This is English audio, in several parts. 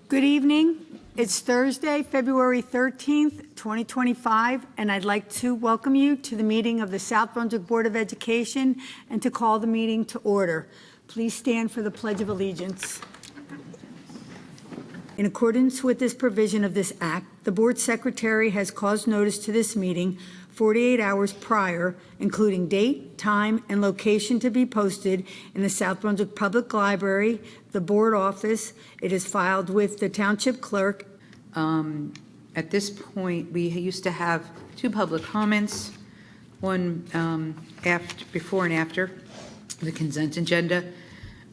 Good evening. It's Thursday, February 13th, 2025, and I'd like to welcome you to the meeting of the South Brunswick Board of Education and to call the meeting to order. Please stand for the Pledge of Allegiance. In accordance with this provision of this act, the board secretary has caused notice to this meeting 48 hours prior, including date, time, and location to be posted in the South Brunswick Public Library, the board office. It is filed with the township clerk. At this point, we used to have two public comments, one before and after the consent agenda,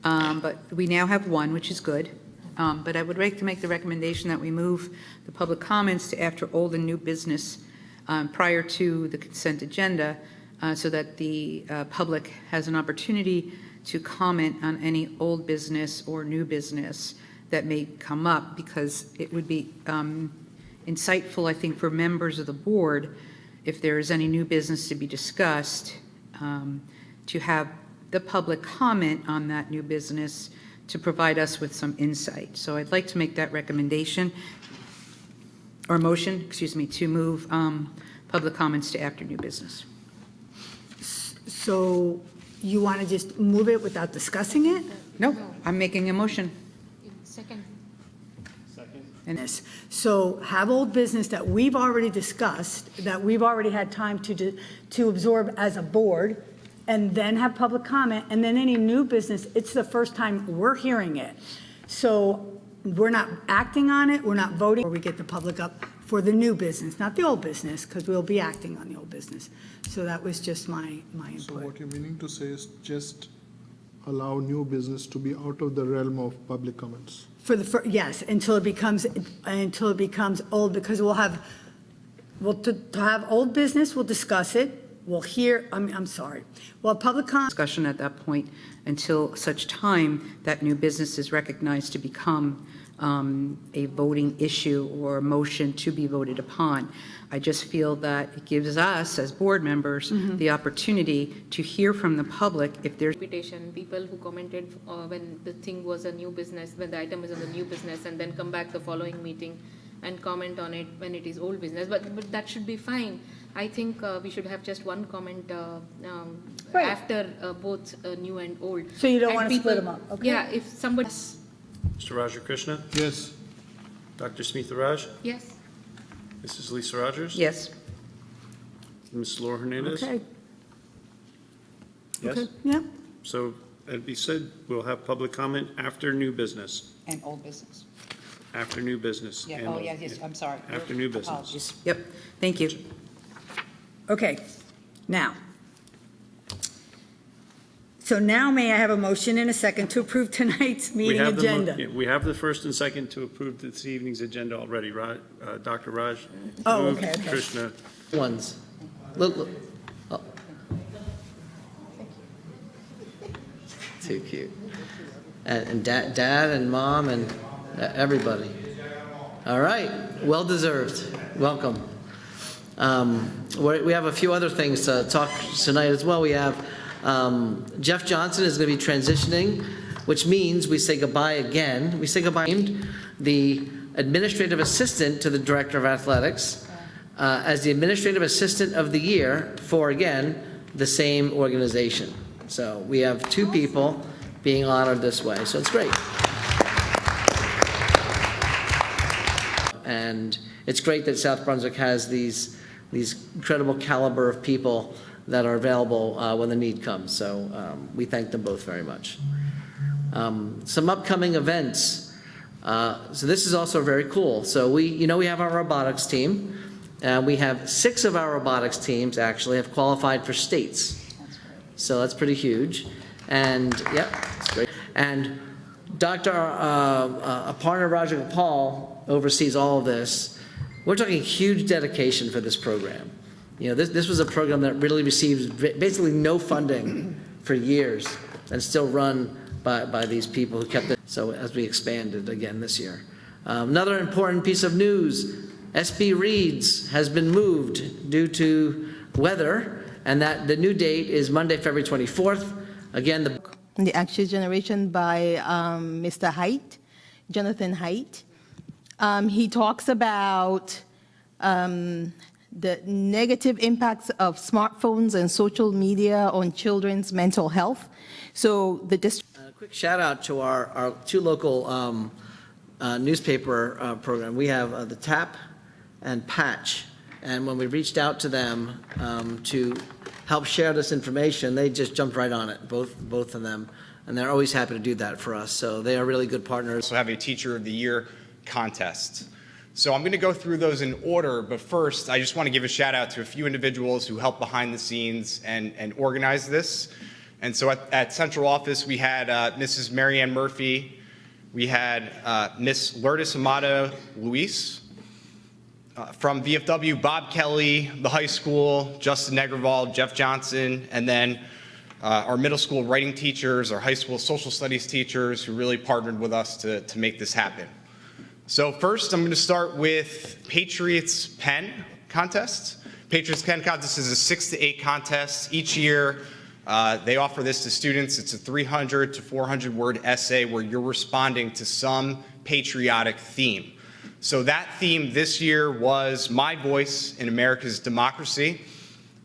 but we now have one, which is good. But I would like to make the recommendation that we move the public comments to after old and new business prior to the consent agenda so that the public has an opportunity to comment on any old business or new business that may come up, because it would be insightful, I think, for members of the board, if there is any new business to be discussed, to have the public comment on that new business to provide us with some insight. So I'd like to make that recommendation, or motion, excuse me, to move public comments to after new business. So you want to just move it without discussing it? No, I'm making a motion. Second. And this. So have old business that we've already discussed, that we've already had time to absorb as a board, and then have public comment, and then any new business, it's the first time we're hearing it. So we're not acting on it, we're not voting, or we get the public up for the new business, not the old business, because we'll be acting on the old business. So that was just my input. So what you're meaning to say is just allow new business to be out of the realm of public comments? Yes, until it becomes old, because to have old business, we'll discuss it. We'll hear, I'm sorry. Well, public comment. Discussion at that point until such time that new business is recognized to become a voting issue or a motion to be voted upon. I just feel that it gives us as board members the opportunity to hear from the public if there's People who commented when the thing was a new business, when the item is on the new business, and then come back the following meeting and comment on it when it is old business. But that should be fine. I think we should have just one comment Right. after both new and old. So you don't And want to split them people- up, okay? Yeah, if somebody. Mr. Raja Krishna, Yes. Dr. Smitha Raj, Yes. Mrs. Lisa Rogers, yes. Ms. Laura Hernandez. Okay. Yes. Okay. Yeah. So it'd be said we'll have public comment after new business. And old business. After new business. Yeah. and- Oh, yes. I'm sorry. After new business. Apologies. Yep. Thank you. Okay. Now. So now may I have a motion and a second to approve tonight's We meeting have the mo- agenda? yeah, we have the first and second to approve this evening's agenda already. Dr. Raj? Oh, moved, okay. Krishna, Ones. Look. Oh. Too cute. And dad and mom and everybody. All right. Well deserved. Welcome. We have a few other things to talk tonight as well. We have Jeff Johnson is going to be transitioning, which means we say goodbye again. We say goodbye the administrative assistant to the director of athletics as the administrative assistant of the year for, again, the same organization. So we have two people being honored this way. So it's great. And it's great that South Brunswick has these incredible caliber of people that are available when the need comes. So we thank them both very much. Some upcoming events. So this is also very cool. So we have our robotics team. We have 6 of our robotics teams actually have qualified for states. So that's pretty huge. And yep, it's great. And Dr. Aparna Rajagopal oversees all of this. We're talking huge dedication for this program. This was a program that really received basically no funding for years and still run by these people who kept it. So as we expanded again this year. Another important piece of news, SB Reads has been moved due to weather, and that the new date is Monday, February 24th. Again, The Action Generation by Mr. Haidt, Jonathan Haidt. He talks about the negative impacts of smartphones and social media on children's mental health. So the district. A quick shout out to our two local newspaper program. We have the Tap and Patch. And when we reached out to them to help share this information, they just jumped right on it, both of them. And they're always happy to do that for us. So they are really good partners. Also have a Teacher of the Year contest. So I'm going to go through those in order, but first I just want to give a shout out to a few individuals who helped behind the scenes and organize this. And so at central office we had Mrs. Marianne Murphy, we had Miss Lourdes Amado Luis, from VFW, Bob Kelly, the high school, Justin Negerval, Jeff Johnson, and then our middle school writing teachers, our high school social studies teachers who really partnered with us to make this happen. So first, I'm going to start with Patriots Pen Contest. Patriots Pen Contest is a 6 to 8 contest. Each year, they offer this to students. It's a 300 to 400 word essay where you're responding to some patriotic theme. So that theme this year was My Voice in America's Democracy.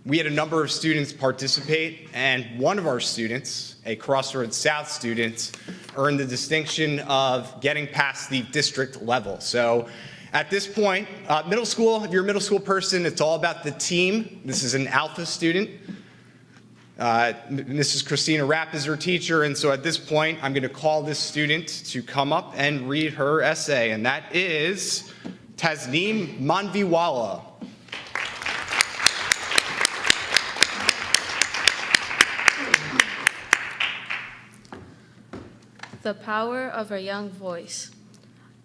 We had a number of students participate, and one of our students, a Crossroads South student, earned the distinction of getting past the district level. So at this point, middle school, if you're a middle school person, it's all about the team. This is an Alpha student. Mrs. Christina Rapp is her teacher, and so at this point, I'm going to call this student to come up and read her essay, and that is Tasneem Manviwala. The power of a young voice.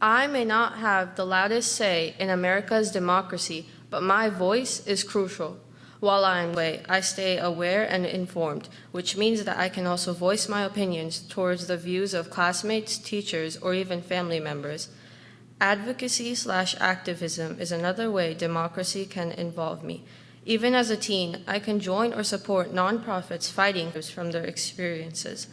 I may not have the loudest say in America's democracy, but my voice is crucial. While I'm away, I stay aware and informed, which means that I can also voice my opinions towards the views of classmates, teachers, or even family members. Advocacy/activism is another way democracy can involve me. Even as a teen, I can join or support nonprofits fighting from their experiences.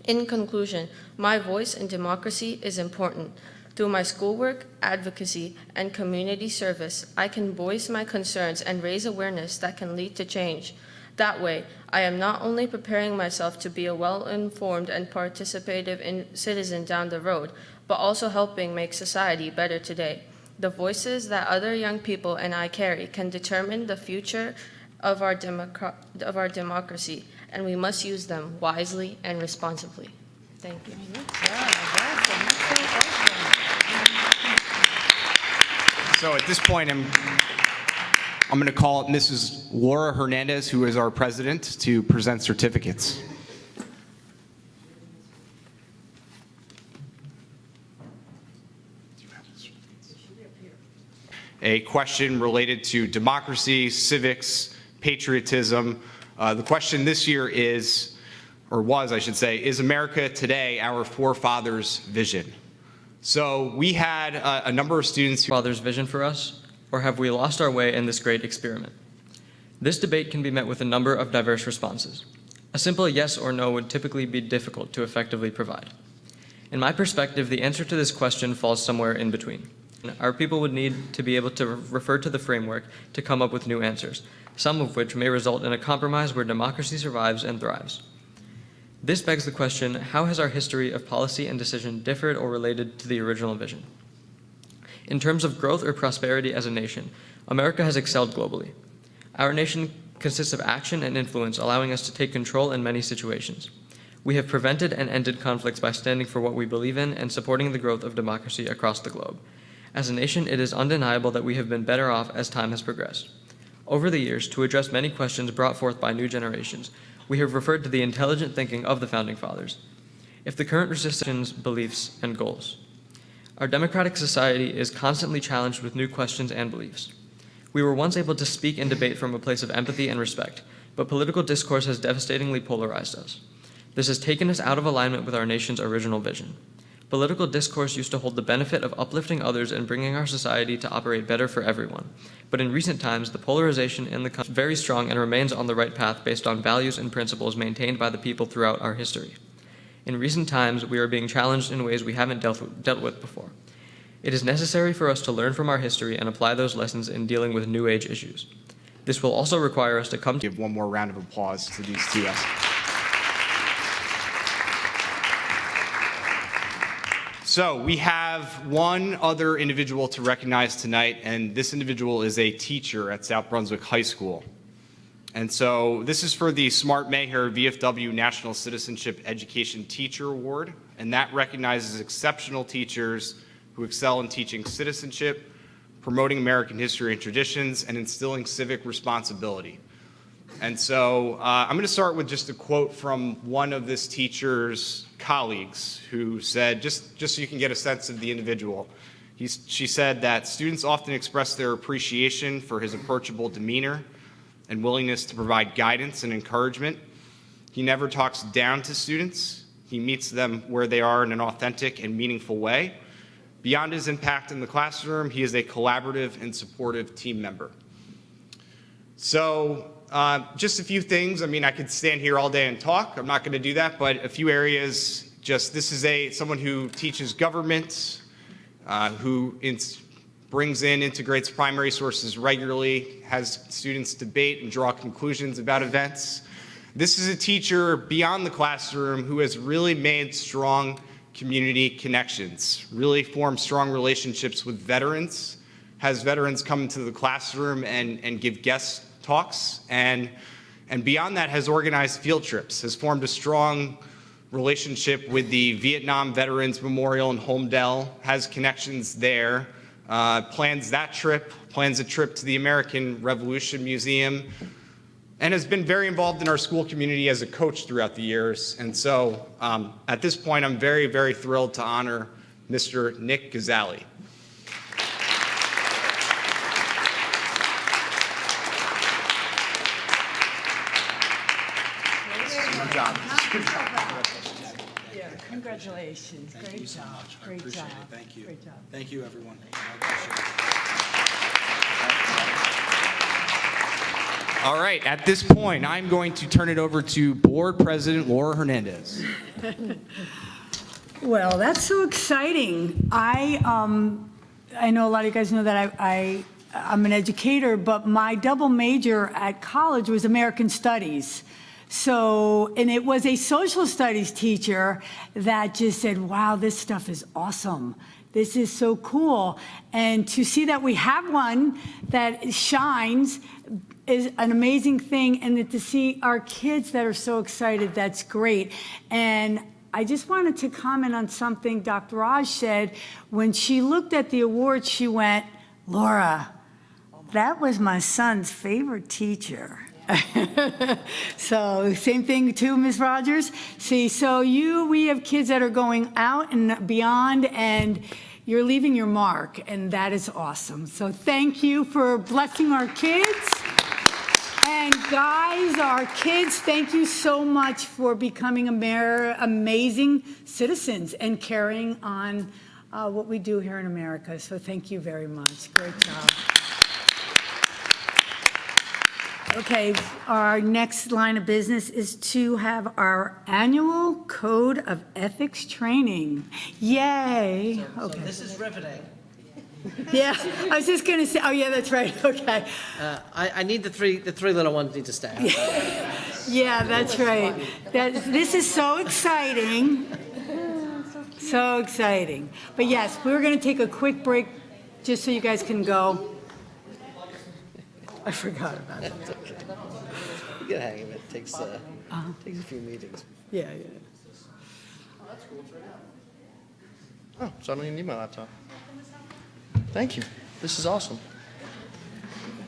In conclusion, my voice in democracy is important. Through my schoolwork, advocacy, and community service, I can voice my concerns and raise awareness that can lead to change. That way, I am not only preparing myself to be a well-informed and participative citizen down the road, but also helping make society better today. The voices that other young people and I carry can determine the future of our democracy, and we must use them wisely and responsibly. Thank you. So at this point, I'm going to call Mrs. Laura Hernandez, who is our president, to present certificates. A question related to democracy, civics, patriotism. The question this year is, or was, I should say, is America today our forefathers' vision? So we had a number of students who... Father's vision for us, or have we lost our way in this great experiment? This debate can be met with a number of diverse responses. A simple yes or no would typically be difficult to effectively provide. In my perspective, the answer to this question falls somewhere in between. Our people would need to be able to refer to the framework to come up with new answers, some of which may result in a compromise where democracy survives and thrives. This begs the question, how has our history of policy and decision differed or related to the original vision? In terms of growth or prosperity as a nation, America has excelled globally. Our nation consists of action and influence, allowing us to take control in many situations. We have prevented and ended conflicts by standing for what we believe in and supporting the growth of democracy across the globe. As a nation, it is undeniable that we have been better off as time has progressed. Over the years, to address many questions brought forth by new generations, we have referred to the intelligent thinking of the Founding Fathers. If the current resistance, beliefs, and goals. Our democratic society is constantly challenged with new questions and beliefs. We were once able to speak and debate from a place of empathy and respect, but political discourse has devastatingly polarized us. This has taken us out of alignment with our nation's original vision. Political discourse used to hold the benefit of uplifting others and bringing our society to operate better for everyone. But in recent times, the polarization in the country is very strong and remains on the right path based on values and principles maintained by the people throughout our history. In recent times, we are being challenged in ways we haven't dealt with before. It is necessary for us to learn from our history and apply those lessons in dealing with new age issues. This will also require us to come to Give one more round of applause to these two. So we have one other individual to recognize tonight, and this individual is a teacher at South Brunswick High School. And so this is for the Smart Maher VFW National Citizenship Education Teacher Award, and that recognizes exceptional teachers who excel in teaching citizenship, promoting American history and traditions, and instilling civic responsibility. And so I'm going to start with just a quote from one of this teacher's colleagues who said, just so you can get a sense of the individual, she said that students often express their appreciation for his approachable demeanor and willingness to provide guidance and encouragement. He never talks down to students. He meets them where they are in an authentic and meaningful way. Beyond his impact in the classroom, he is a collaborative and supportive team member. So just a few things. I mean, I could stand here all day and talk. I'm not going to do that, but a few areas. Just this is someone who teaches government, who brings in, integrates primary sources regularly, has students debate and draw conclusions about events. This is a teacher beyond the classroom who has really made strong community connections, really formed strong relationships with veterans, has veterans come into the classroom and give guest talks, and beyond that has organized field trips, has formed a strong relationship with the Vietnam Veterans Memorial in Holmdel, has connections there, plans that trip, plans a trip to the American Revolution Museum, and has been very involved in our school community as a coach throughout the years. And so at this point, I'm very, very thrilled to honor Mr. Nick Gazzali. Good job. Yeah, congratulations. Great job. Great job. Thank you. Great job. Thank you, everyone. I appreciate it. All right, at this point, I'm going to turn it over to Board President Laura Hernandez. Well, that's so exciting. I know a lot of you guys know that I'm an educator, but my double major at college was American Studies. So, and it was a social studies teacher that just said, wow, this stuff is awesome. This is so cool. And to see that we have one that shines is an amazing thing. And to see our kids that are so excited, that's great. And I just wanted to comment on something Dr. Raj said. When she looked at the awards, she went, Laura, that was my son's favorite teacher. So same thing too, Ms. Rogers. See, so we have kids that are going out and beyond, and you're leaving your mark, and that is awesome. So thank you for blessing our kids. And guys, our kids, thank you so much for becoming amazing citizens and carrying on what we do here in America. So thank you very much. Great job. Okay, our next line of business is to have our annual Code of Ethics training. Yay. Okay. So this is riveting. Yeah, I was just going to say, oh yeah, that's right, okay. I need the three little ones need to stay. Yeah, that's right. This is so exciting. So exciting. But yes, we're going to take a quick break just so you guys can go. I forgot about it. That's okay. You get a hang of it. It takes a few meetings. Yeah. Oh, so I don't even need my laptop. Thank you. This is awesome.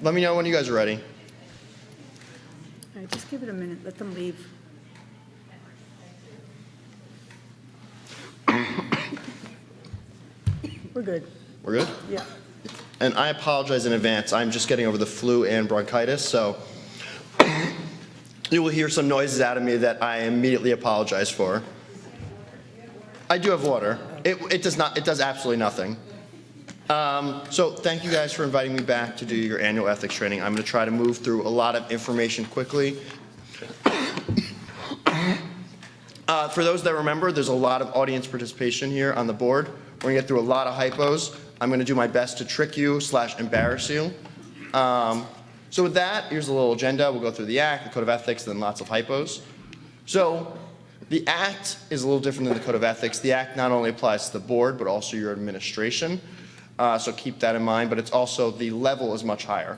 Let me know when you guys are ready. All right, just give it a minute. Let them leave. We're good. We're good? Yeah. And I apologize in advance. I'm just getting over the flu and bronchitis, so you will hear some noises out of me that I immediately apologize for. I do have water. It does absolutely nothing. So thank you guys for inviting me back to do your annual ethics training. I'm going to try to move through a lot of information quickly. For those that remember, there's a lot of audience participation here on the board. We're going to get through a lot of hypos. I'm going to do my best to trick you / embarrass you. So with that, here's a little agenda. We'll go through the Act, the Code of Ethics, then lots of hypos. So the Act is a little different than the Code of Ethics. The Act not only applies to the board, but also your administration. So keep that in mind, but it's also, the level is much higher.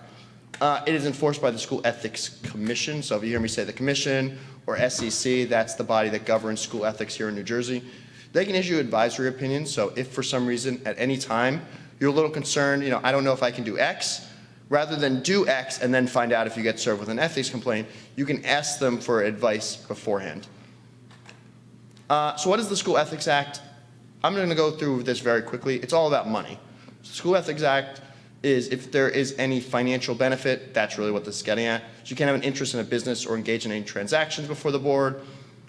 It is enforced by the School Ethics Commission. So if you hear me say the Commission or SEC, that's the body that governs school ethics here in New Jersey. They can issue advisory opinions. So if for some reason at any time you're a little concerned, I don't know if I can do X, rather than do X and then find out if you get served with an ethics complaint, you can ask them for advice beforehand. So what is the School Ethics Act? I'm going to go through this very quickly. It's all about money. The School Ethics Act is if there is any financial benefit, that's really what this is getting at. So you can't have an interest in a business or engage in any transactions before the board.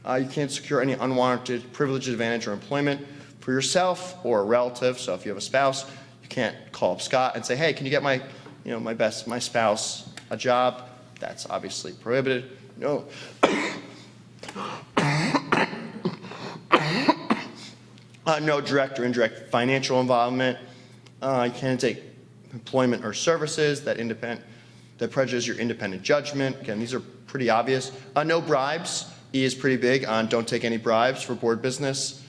You can't secure any unwarranted privilege, advantage, or employment for yourself or a relative. So if you have a spouse, you can't call up Scott and say, hey, can you get my spouse a job? That's obviously prohibited. No. No direct or indirect financial involvement. You can't take employment or services that prejudice your independent judgment. Again, these are pretty obvious. No bribes. E is pretty big on don't take any bribes for board business.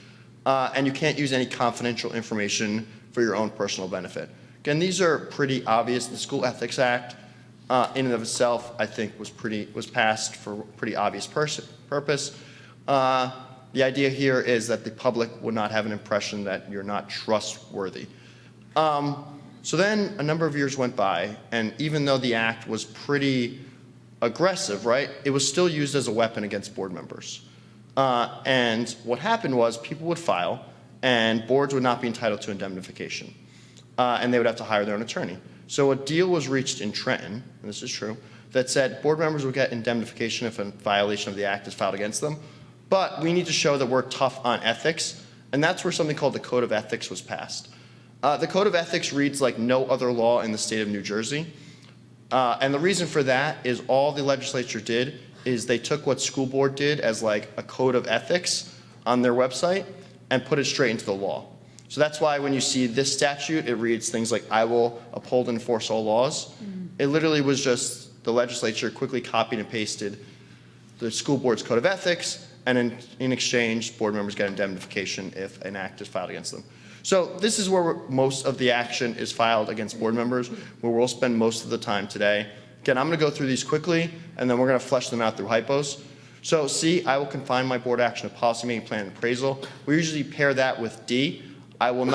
And you can't use any confidential information for your own personal benefit. Again, these are pretty obvious. The School Ethics Act, in and of itself, I think was passed for a pretty obvious purpose. The idea here is that the public would not have an impression that you're not trustworthy. So then a number of years went by, and even though the act was pretty aggressive, right, it was still used as a weapon against board members. And what happened was people would file, and boards would not be entitled to indemnification. And they would have to hire their own attorney. So a deal was reached in Trenton, and this is true, that said board members would get indemnification if a violation of the act is filed against them. But we need to show that we're tough on ethics, and that's where something called the Code of Ethics was passed. The Code of Ethics reads like no other law in the state of New Jersey. And the reason for that is all the legislature did is they took what school board did as like a code of ethics on their website and put it straight into the law. So that's why when you see this statute, it reads things like, I will uphold and enforce all laws. It literally was just the legislature quickly copied and pasted the school board's code of ethics, and in exchange, board members get indemnification if an act is filed against them. So this is where most of the action is filed against board members, where we'll spend most of the time today. Again, I'm going to go through these quickly, and then we're going to flesh them out through hypos. So C, I will confine my board action to policymaking, plan, and appraisal. We usually pair that with D. I will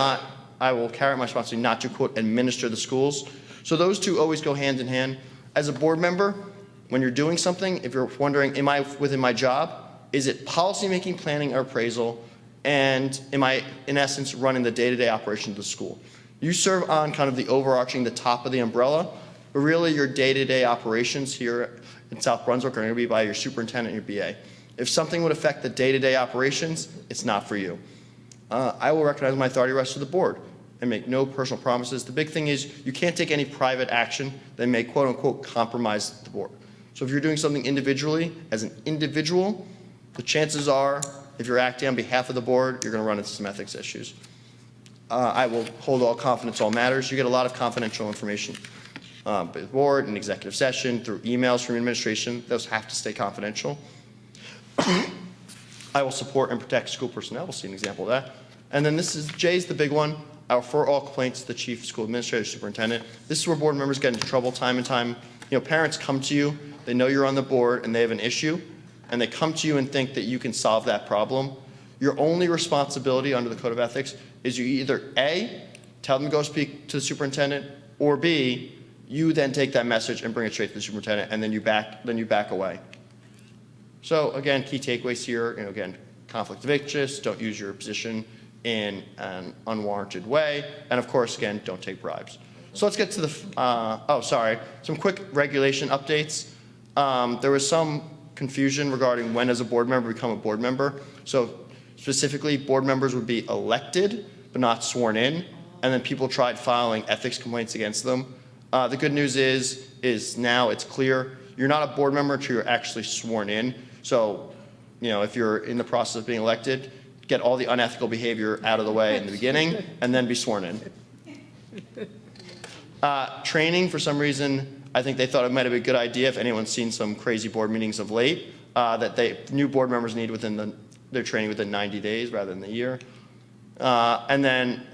carry out my responsibility not to, quote, administer the schools. So those two always go hand in hand. As a board member, when you're doing something, if you're wondering, am I within my job? Is it policymaking, planning, or appraisal? And am I, in essence, running the day-to-day operation of the school? You serve on kind of the overarching, the top of the umbrella, but really your day-to-day operations here in South Brunswick are going to be by your superintendent and your BA. If something would affect the day-to-day operations, it's not for you. I will recognize my authority rests with the board and make no personal promises. The big thing is you can't take any private action that may, quote-unquote, compromise the board. So if you're doing something individually, as an individual, the chances are, if you're acting on behalf of the board, you're going to run into some ethics issues. I will hold all confidence, all matters. You get a lot of confidential information by the board, in executive session, through emails from administration. Those have to stay confidential. I will support and protect school personnel. We'll see an example of that. And then J's the big one. I will refer all complaints to the chief school administrator, superintendent. This is where board members get into trouble time and time. Parents come to you, they know you're on the board and they have an issue, and they come to you and think that you can solve that problem. Your only responsibility under the Code of Ethics is you either A, tell them to go speak to the superintendent, or B, you then take that message and bring it straight to the superintendent, and then you back away. So again, key takeaways here, again, conflict of interest, don't use your position in an unwarranted way, and of course, again, don't take bribes. So let's get to some quick regulation updates. There was some confusion regarding when does a board member become a board member. So specifically, board members would be elected but not sworn in, and then people tried filing ethics complaints against them. The good news is now it's clear you're not a board member until you're actually sworn in. So, if you're in the process of being elected, get all the unethical behavior out of the way in the beginning and then be sworn in. Training, for some reason, I think they thought it might have been a good idea, if anyone's seen some crazy board meetings of late, that new board members need their training within 90 days rather than a year. And then,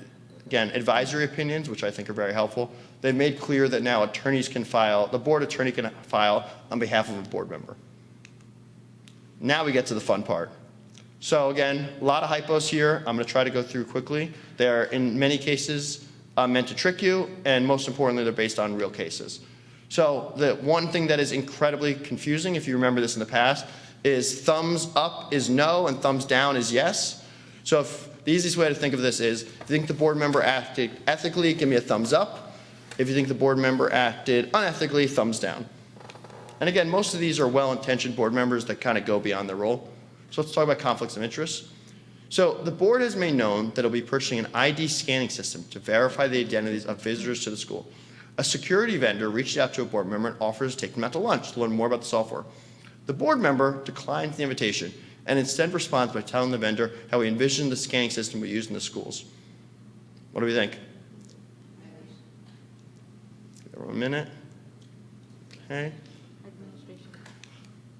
again, advisory opinions, which I think are very helpful. They've made clear that now the board attorney can file on behalf of a board member. Now we get to the fun part. So again, a lot of hypos here. I'm going to try to go through quickly. They're, in many cases, meant to trick you, and most importantly, they're based on real cases. So the one thing that is incredibly confusing, if you remember this in the past, is thumbs up is no and thumbs down is yes. So the easiest way to think of this is, if you think the board member acted ethically, give me a thumbs up. If you think the board member acted unethically, thumbs down. And again, most of these are well-intentioned board members that kind of go beyond their role. So let's talk about conflicts of interest. So the board has made known that it'll be purchasing an ID scanning system to verify the identities of visitors to the school. A security vendor reached out to a board member and offers to take them out to lunch to learn more about the software. The board member declines the invitation and instead responds by telling the vendor how he envisioned the scanning system we use in the schools. What do we think? Give everyone a minute. Okay.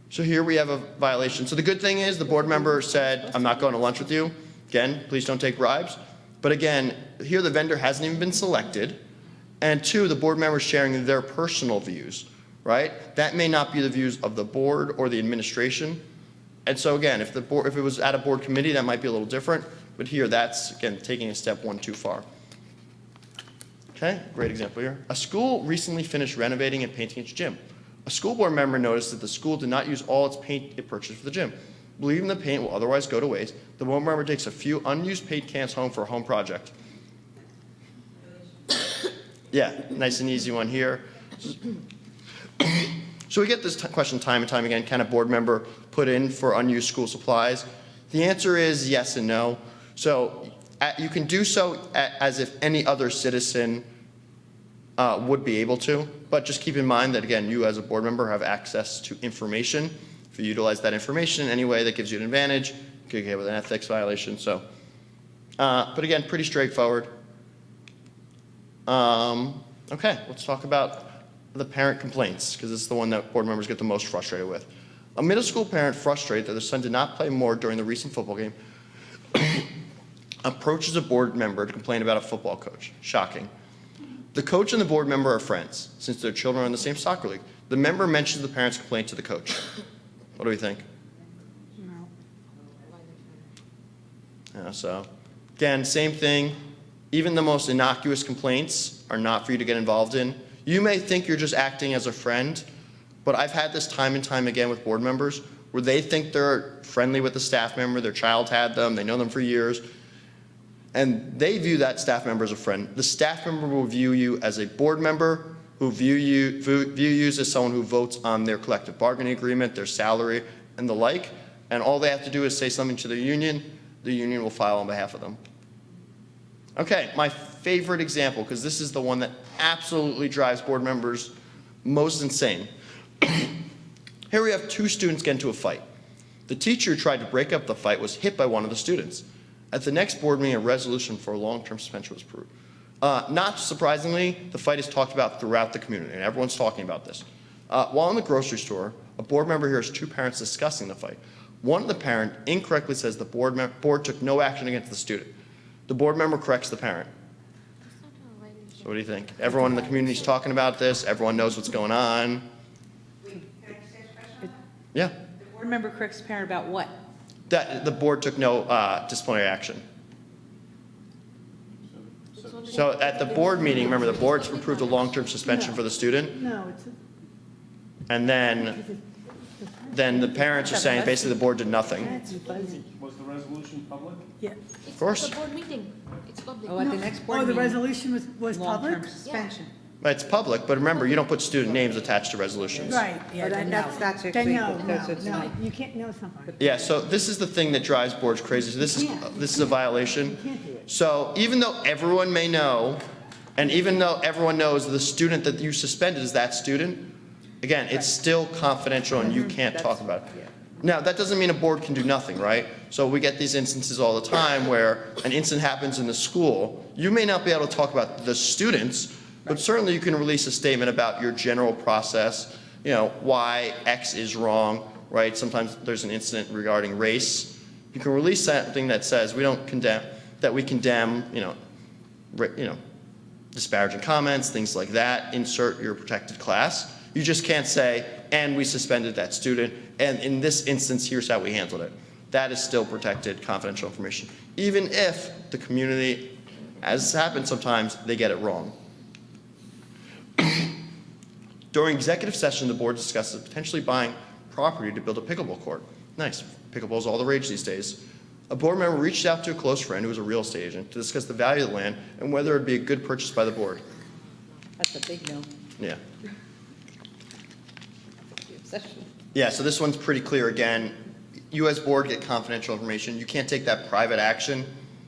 So here we have a violation. So the good thing is the board member said, I'm not going to lunch with you. Again, please don't take bribes. But again, here the vendor hasn't even been selected. And two, the board member is sharing their personal views, right? That may not be the views of the board or the administration. And so again, if it was at a board committee, that might be a little different. But here, that's, again, taking a step one too far. Okay, great example here. A school recently finished renovating and painting its gym. A school board member noticed that the school did not use all its paint it purchased for the gym. Believing the paint will otherwise go to waste, the board member takes a few unused paint cans home for a home project. Yeah, nice and easy one here. So we get this question time and time again, can a board member put in for unused school supplies? The answer is yes and no. So you can do so as if any other citizen would be able to, but just keep in mind that, again, you as a board member have access to information. If you utilize that information in any way that gives you an advantage, you could get with an ethics violation. So, but again, pretty straightforward. Okay, let's talk about the parent complaints, because this is the one that board members get the most frustrated with. A middle school parent frustrated that their son did not play more during the recent football game approaches a board member to complain about a football coach. Shocking. The coach and the board member are friends, since their children are in the same soccer league. The member mentions the parent's complaint to the coach. What do we think? No. So, again, same thing. Even the most innocuous complaints are not for you to get involved in. You may think you're just acting as a friend, but I've had this time and time again with board members where they think they're friendly with the staff member, their child had them, they know them for years, and they view that staff member as a friend. The staff member will view you as a board member, who view you as someone who votes on their collective bargaining agreement, their salary, and the like, and all they have to do is say something to the union will file on behalf of them. Okay, my favorite example, because this is the one that absolutely drives board members most insane. Here we have two students get into a fight. The teacher who tried to break up the fight was hit by one of the students. At the next board meeting, a resolution for a long-term suspension was approved. Not surprisingly, the fight is talked about throughout the community, and everyone's talking about this. While in the grocery store, a board member hears two parents discussing the fight. One of the parents incorrectly says the board took no action against the student. The board member corrects the parent. So what do you think? Everyone in the community is talking about this. Everyone knows what's going on. Yeah. The board member corrects the parent about what? That the board took no disciplinary action. So at the board meeting, remember, the board's approved a long-term suspension for the student. No, it's. And then the parents are saying basically the board did nothing. That's fuzzy. Was the resolution public? Yeah. Of course. The board meeting, it's public. Oh, at the next board Oh, the meeting. resolution was public? Long-term suspension. But it's public, but remember, you don't put student names attached to resolutions. Right, yeah, then no. that's Then no, because it's no, not. you can't, no, it's not public. Yeah, so this is the thing that drives boards crazy. So this is a violation. can't do it. So even though everyone may know, and even though everyone knows the student that you suspended is that student, again, it's still confidential and you can't talk about it. Now, that doesn't mean a board can do nothing, right? So we get these instances all the time where an incident happens in the school. You may not be able to talk about the students, But certainly you can release a statement about your general process, you know, why X is wrong, right? Sometimes there's an incident regarding race. You can release something that says we condemn, disparaging comments, things like that. Insert your protected class. You just can't say, and we suspended that student, and in this instance, here's how we handled it. That is still protected confidential information, even if the community, as happens sometimes, they get it wrong. During executive session, the board discusses potentially buying property to build a pickleball court. Nice. Pickleball is all the rage these days. A board member reached out to a close friend who was a real estate agent to discuss the value of the land and whether it would be a good purchase by the board. That's a big no. Yeah. Obsession. Yeah, so this one's pretty clear again. You as board get confidential information. You can't take that private action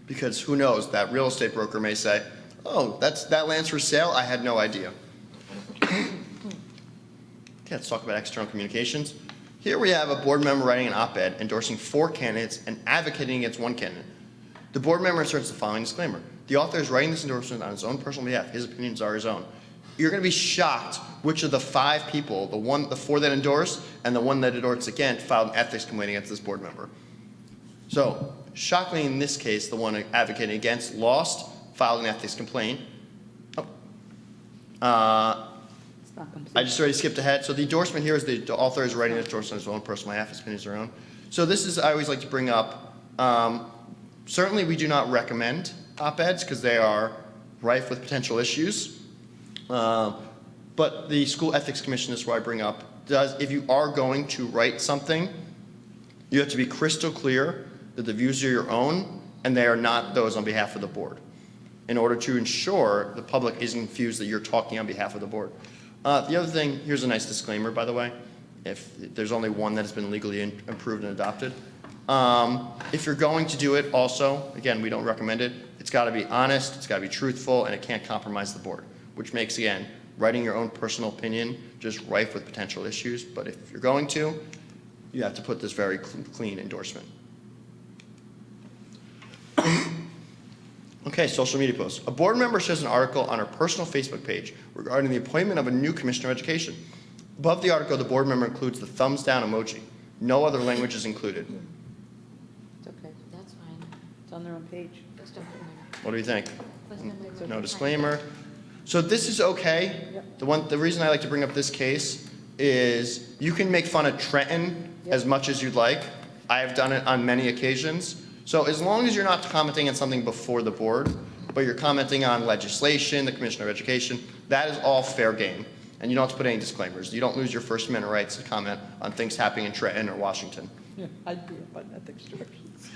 because who knows, that real estate broker may say, oh, that land's for sale? I had no idea. Okay, let's talk about external communications. Here we have a board member writing an op-ed endorsing 4 candidates and advocating against 1 candidate. The board member inserts the following disclaimer. The author is writing this endorsement on his own personal behalf. His opinions are his own. You're going to be shocked which of the 5 people, the 4 that endorsed and the 1 that endorsed against, filed an ethics complaint against this board member. So, shockingly in this case, the one advocating against lost, filed an ethics complaint. I just already skipped ahead. So the endorsement here is the author is writing the endorsement on his own personal behalf. His opinions are own. So this is, I always like to bring up, certainly we do not recommend op-eds because they are rife with potential issues. But the School Ethics Commission, this is where I bring up, if you are going to write something, you have to be crystal clear that the views are your own and they are not those on behalf of the board, in order to ensure the public isn't confused that you're talking on behalf of the board. The other thing, here's a nice disclaimer, by the way, if there's only 1 that has been legally approved and adopted. If you're going to do it also, again, we don't recommend it, it's got to be honest, it's got to be truthful, and it can't compromise the board, which makes, again, writing your own personal opinion just rife with potential issues. But if you're going to, you have to put this very clean endorsement. Okay, social media posts. A board member shares an article on her personal Facebook page regarding the appointment of a new commissioner of education. Above the article, the board member includes the thumbs down emoji. No other language is included. It's okay. That's fine. It's on their own page. First amendment. What do you think? First amendment. No disclaimer. So this is okay. The reason I like to bring up this case is you can make fun of Trenton as much as you'd like. I have done it on many occasions. So as long as you're not commenting on something before the board, but you're commenting on legislation, the Commissioner of Education, that is all fair game. And you don't have to put any disclaimers. You don't lose your First Amendment rights to comment on things happening in Trenton or Washington. Yeah, I'd be up on ethics directions.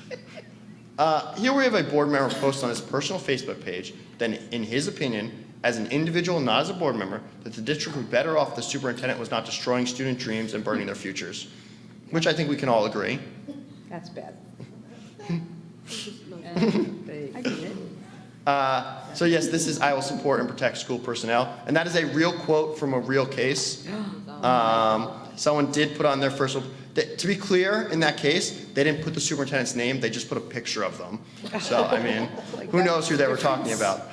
Here we have a board member post on his personal Facebook page that, in his opinion, as an individual, not as a board member, that the district would be better off if the superintendent was not destroying student dreams and burning their futures, which I think we can all agree. That's bad. I get it. So yes, this is I will support and protect school personnel. And that is a real quote from a real case. Someone did put on their first, to be clear, in that case, they didn't put the superintendent's name, they just put a picture of them. So, I mean, who knows who they were talking about.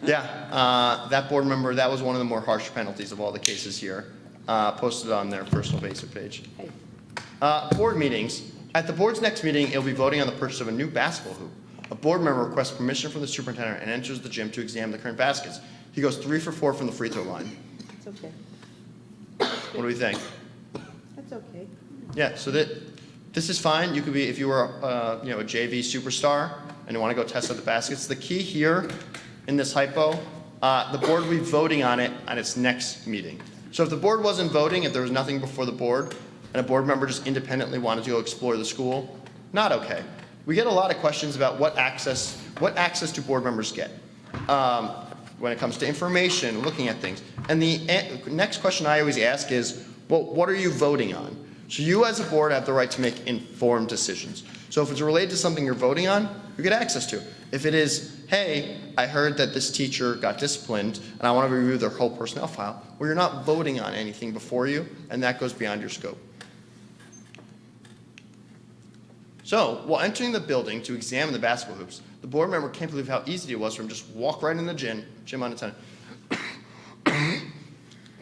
Yeah, that board member, that was one of the more harsh penalties of all the cases here, posted on their personal Facebook page. Board meetings. At the board's next meeting, it'll be voting on the purchase of a new basketball hoop. A board member requests permission from the superintendent and enters the gym to examine the current baskets. He goes 3 for 4 from the free throw line. It's okay. What do we think? That's okay. Yeah, so this is fine. You could be, if you were a JV superstar and you want to go test out the baskets. The key here in this hypo, the board will be voting on it at its next meeting. So if the board wasn't voting, if there was nothing before the board, and a board member just independently wanted to go explore the school, not okay. We get a lot of questions about what access do board members get when it comes to information, looking at things. And the next question I always ask is, well, what are you voting on? So you as a board have the right to make informed decisions. So if it's related to something you're voting on, you get access to. If it is, hey, I heard that this teacher got disciplined and I want to review their whole personnel file, well, you're not voting on anything before you, and that goes beyond your scope. So, while entering the building to examine the basketball hoops, the board member can't believe how easy it was for him to just walk right in the gym unattended.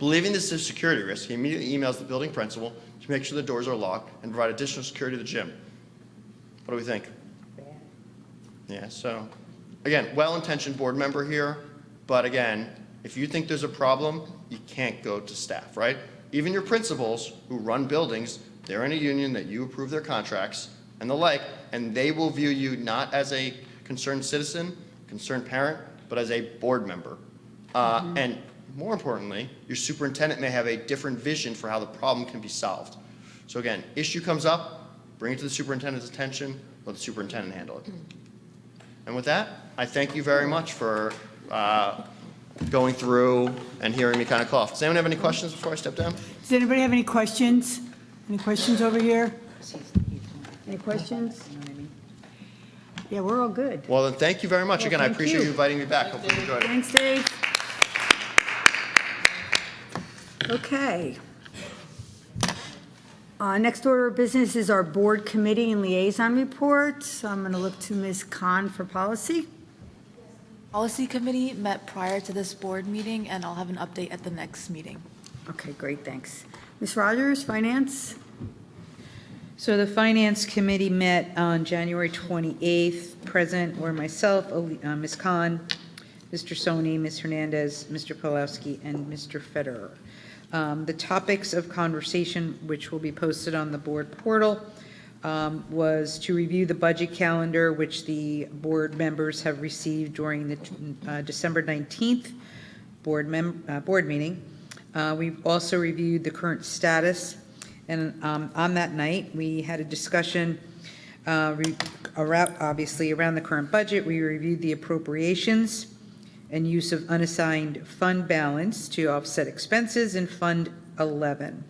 Believing this is a security risk, he immediately emails the building principal to make sure the doors are locked and provide additional security to the gym. What do we think? Yeah, so, again, well-intentioned board member here, but again, if you think there's a problem, you can't go to staff, right? Even your principals who run buildings, they're in a union that you approve their contracts and the like, and they will view you not as a concerned citizen, concerned parent, but as a board member. And more importantly, your superintendent may have a different vision for how the problem can be solved. So again, issue comes up, bring it to the superintendent's attention, let the superintendent handle it. And with that, I thank you very much for going through and hearing me kind of cough. Does anyone have any questions before I step down? Does anybody have any questions? Any questions over here? Any questions? Yeah, we're all good. Well, then, thank you very much. Well, Again, I thank appreciate you. you inviting me back. Hopefully you enjoyed it. Thanks, Dave. Okay. Next order of business is our board committee and liaison reports. I'm going to look to Ms. Khan for policy. Policy Committee met prior to this board meeting, and I'll have an update at the next meeting. Okay, great, thanks. Ms. Rogers, Finance? So the Finance Committee met on January 28th. Present were myself, Ms. Khan, Mr. Soni, Ms. Hernandez, Mr. Pawlowski, and Mr. Federer. The topics of conversation, which will be posted on the board portal, was to review the budget calendar, which the board members have received during the December 19th board meeting. We've also reviewed the current status, and on that night, we had a discussion obviously around the current budget. We reviewed the appropriations and use of unassigned fund balance to offset expenses in Fund 11.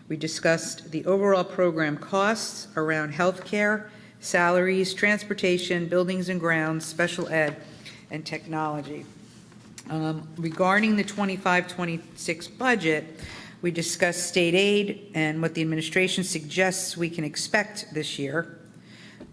We discussed the overall program costs around healthcare, salaries, transportation, buildings and grounds, special ed, and technology. Regarding the 25-26 budget, we discussed state aid and what the administration suggests we can expect this year,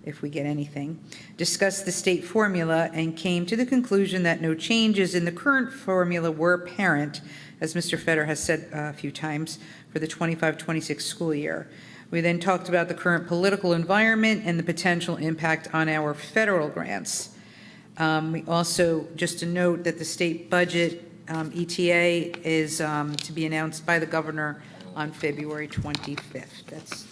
if we get anything, discussed the state formula, and came to the conclusion that no changes in the current formula were apparent, as Mr. Feder has said a few times, for the 25-26 school year. We then talked about the current political environment and the potential impact on our federal grants. We also, just to note that the state budget ETA is to be announced by the governor on February 25th. That's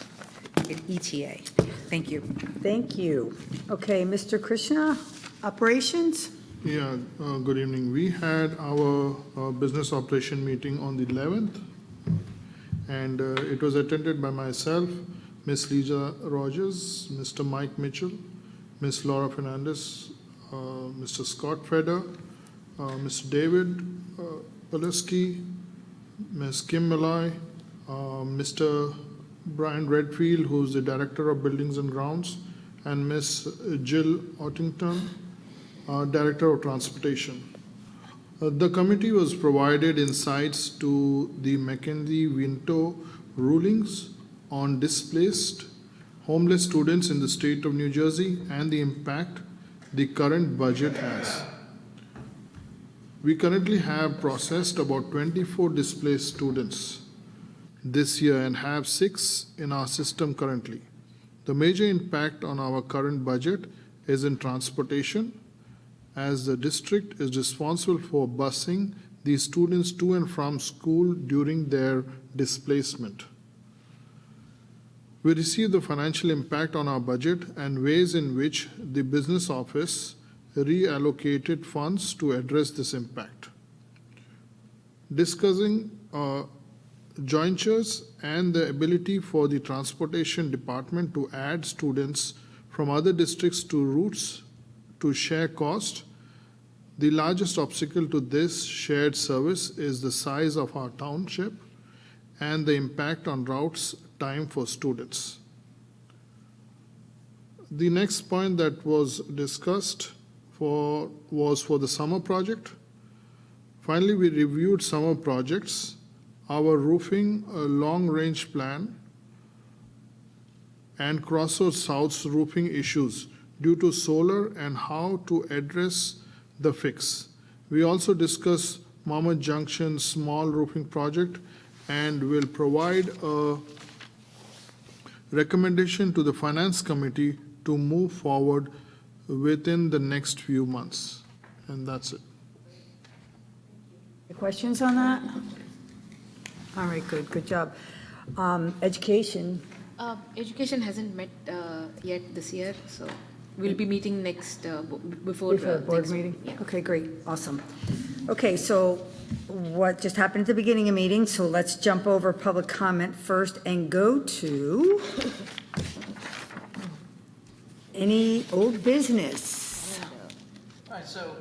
an ETA. Thank you. Thank you. Okay, Mr. Krishna, operations? Yeah, good evening. We had our business operation meeting on the 11th, and it was attended by myself, Ms. Lisa Rogers, Mr. Mike Mitchell, Ms. Laura Fernandez, Mr. Scott Feder, Mr. David Pawlowski, Ms. Kim Malloy, Mr. Brian Redfield, who's the Director of Buildings and Grounds, and Ms. Jill Ottington, Director of Transportation. The committee was provided insights to the McKenzie-Vinto rulings on displaced homeless students in the state of New Jersey and the impact the current budget has. We currently have processed about 24 displaced students this year and have 6 in our system currently. The major impact on our current budget is in transportation, as the district is responsible for busing these students to and from school during their displacement. We received the financial impact on our budget and ways in which the business office reallocated funds to address this impact. Discussing jointures and the ability for the transportation department to add students from other districts to routes to share cost. The largest obstacle to this shared service is the size of our township and the impact on routes time for students. The next point that was discussed was for the summer project. Finally, we reviewed summer projects, our roofing long-range plan, and Crossroads South's roofing issues due to solar and how to address the fix. We also discussed Monmouth Junction small roofing project and will provide a recommendation to the Finance Committee to move forward within the next few months. And that's it. Any questions on that? All right, good job. Education, Education hasn't met yet this year, so we'll be meeting next, before before the board next- meeting? Yeah. Okay, great, awesome. Okay, so what just happened at the beginning of the meeting, so let's jump over public comment first and go to any old business. All right, so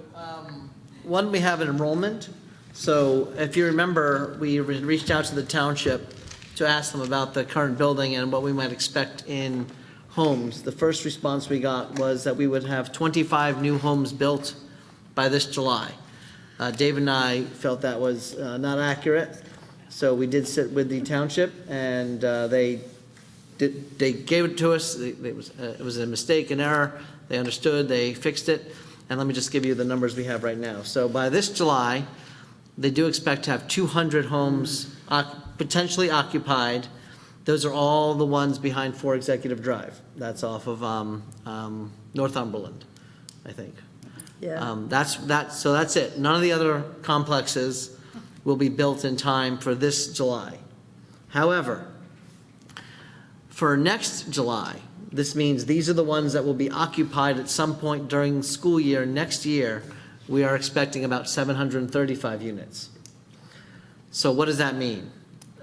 one, we have an enrollment. So if you remember, we reached out to the township to ask them about the current building and what we might expect in homes. The first response we got was that we would have 25 new homes built by this July. Dave and I felt that was not accurate, so we did sit with the township, and they gave it to us. It was a mistake, an error. They understood, they fixed it, and let me just give you the numbers we have right now. So by this July, they do expect to have 200 homes potentially occupied. Those are all the ones behind 4 Executive Drive. That's off of Northumberland, I think. Yeah. So that's it. None of the other complexes will be built in time for this July. However, for next July, this means these are the ones that will be occupied at some point during school year next year. We are expecting about 735 units. So what does that mean?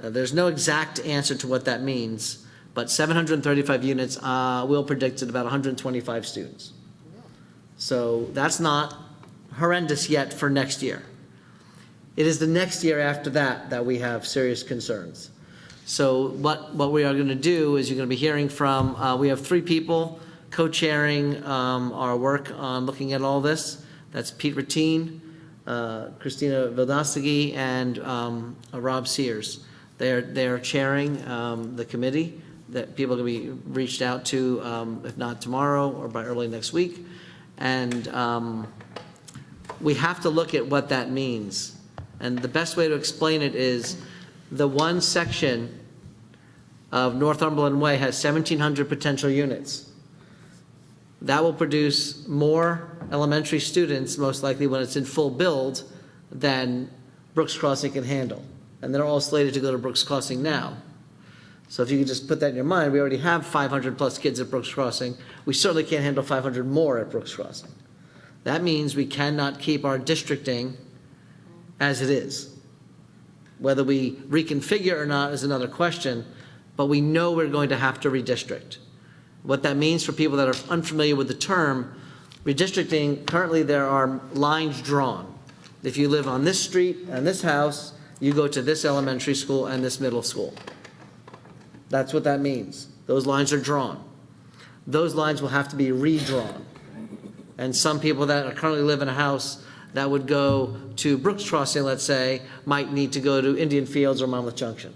There's no exact answer to what that means, but 735 units will predict at about 125 students. So that's not horrendous yet for next year. It is the next year after that that we have serious concerns. So what we are going to do is you're going to be hearing from, we have 3 people co-chairing our work on looking at all this. That's Pete Ratine, Christina Vildosigi, and Rob Sears. They're chairing the committee that people are going to be reached out to, if not tomorrow or by early next week. And we have to look at what that means. And the best way to explain it is the one section of Northumberland Way has 1,700 potential units. That will produce more elementary students, most likely when it's in full build, than Brooks Crossing can handle. And they're all slated to go to Brooks Crossing now. So if you could just put that in your mind, we already have 500 plus kids at Brooks Crossing. We certainly can't handle 500 more at Brooks Crossing. That means we cannot keep our districting as it is. Whether we reconfigure or not is another question, but we know we're going to have to redistrict. What that means for people that are unfamiliar with the term, redistricting, currently there are lines drawn. If you live on this street and this house, you go to this elementary school and this middle school. That's what that means. Those lines are drawn. Those lines will have to be redrawn. And some people that currently live in a house that would go to Brooks Crossing, let's say, might need to go to Indian Fields or Monmouth Junction.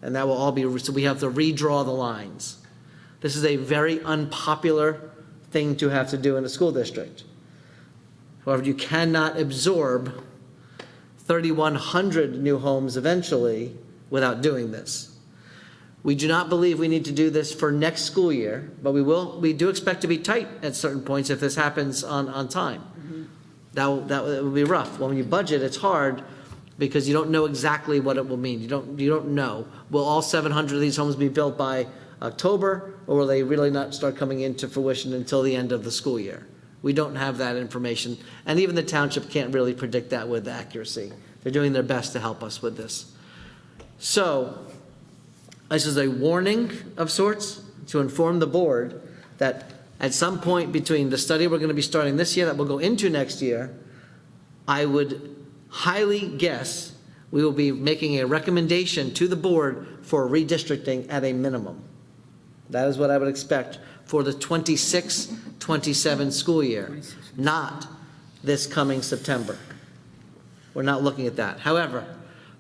And that will all be, so we have to redraw the lines. This is a very unpopular thing to have to do in a school district. However, you cannot absorb 3,100 new homes eventually without doing this. We do not believe we need to do this for next school year, but we do expect to be tight at certain points if this happens on time. That will be rough. When you budget, it's hard because you don't know exactly what it will mean. You don't know. Will all 700 of these homes be built by October, or will they really not start coming into fruition until the end of the school year? We don't have that information, and even the township can't really predict that with accuracy. They're doing their best to help us with this. So this is a warning of sorts to inform the board that at some point between the study we're going to be starting this year that will go into next year, I would highly guess we will be making a recommendation to the board for redistricting at a minimum. That is what I would expect for the 26-27 school year, not this coming September. We're not looking at that. However,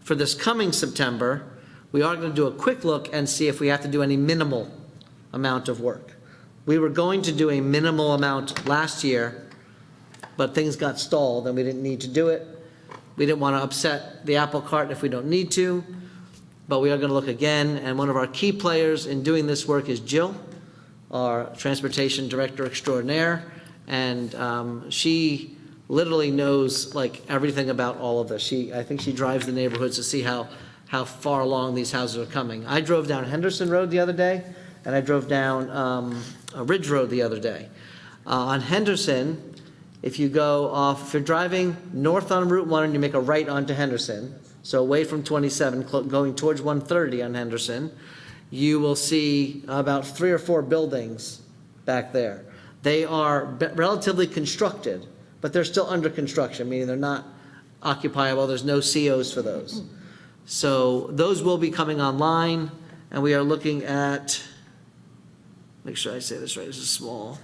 for this coming September, we are going to do a quick look and see if we have to do any minimal amount of work. We were going to do a minimal amount last year, but things got stalled and we didn't need to do it. We didn't want to upset the apple cart if we don't need to, but we are going to look again. And one of our key players in doing this work is Jill, our Transportation Director Extraordinaire. And she literally knows like everything about all of this. I think she drives the neighborhoods to see how far along these houses are coming. I drove down Henderson Road the other day, and I drove down Ridge Road the other day. On Henderson, if you're driving north on Route 1 and you make a right onto Henderson, so away from 27, going towards 130 on Henderson, you will see about 3 or 4 buildings back there. They are relatively constructed, but they're still under construction, meaning they're not occupiable. There's no COs for those. So those will be coming online, and we are looking at, make sure I say this right, this is small.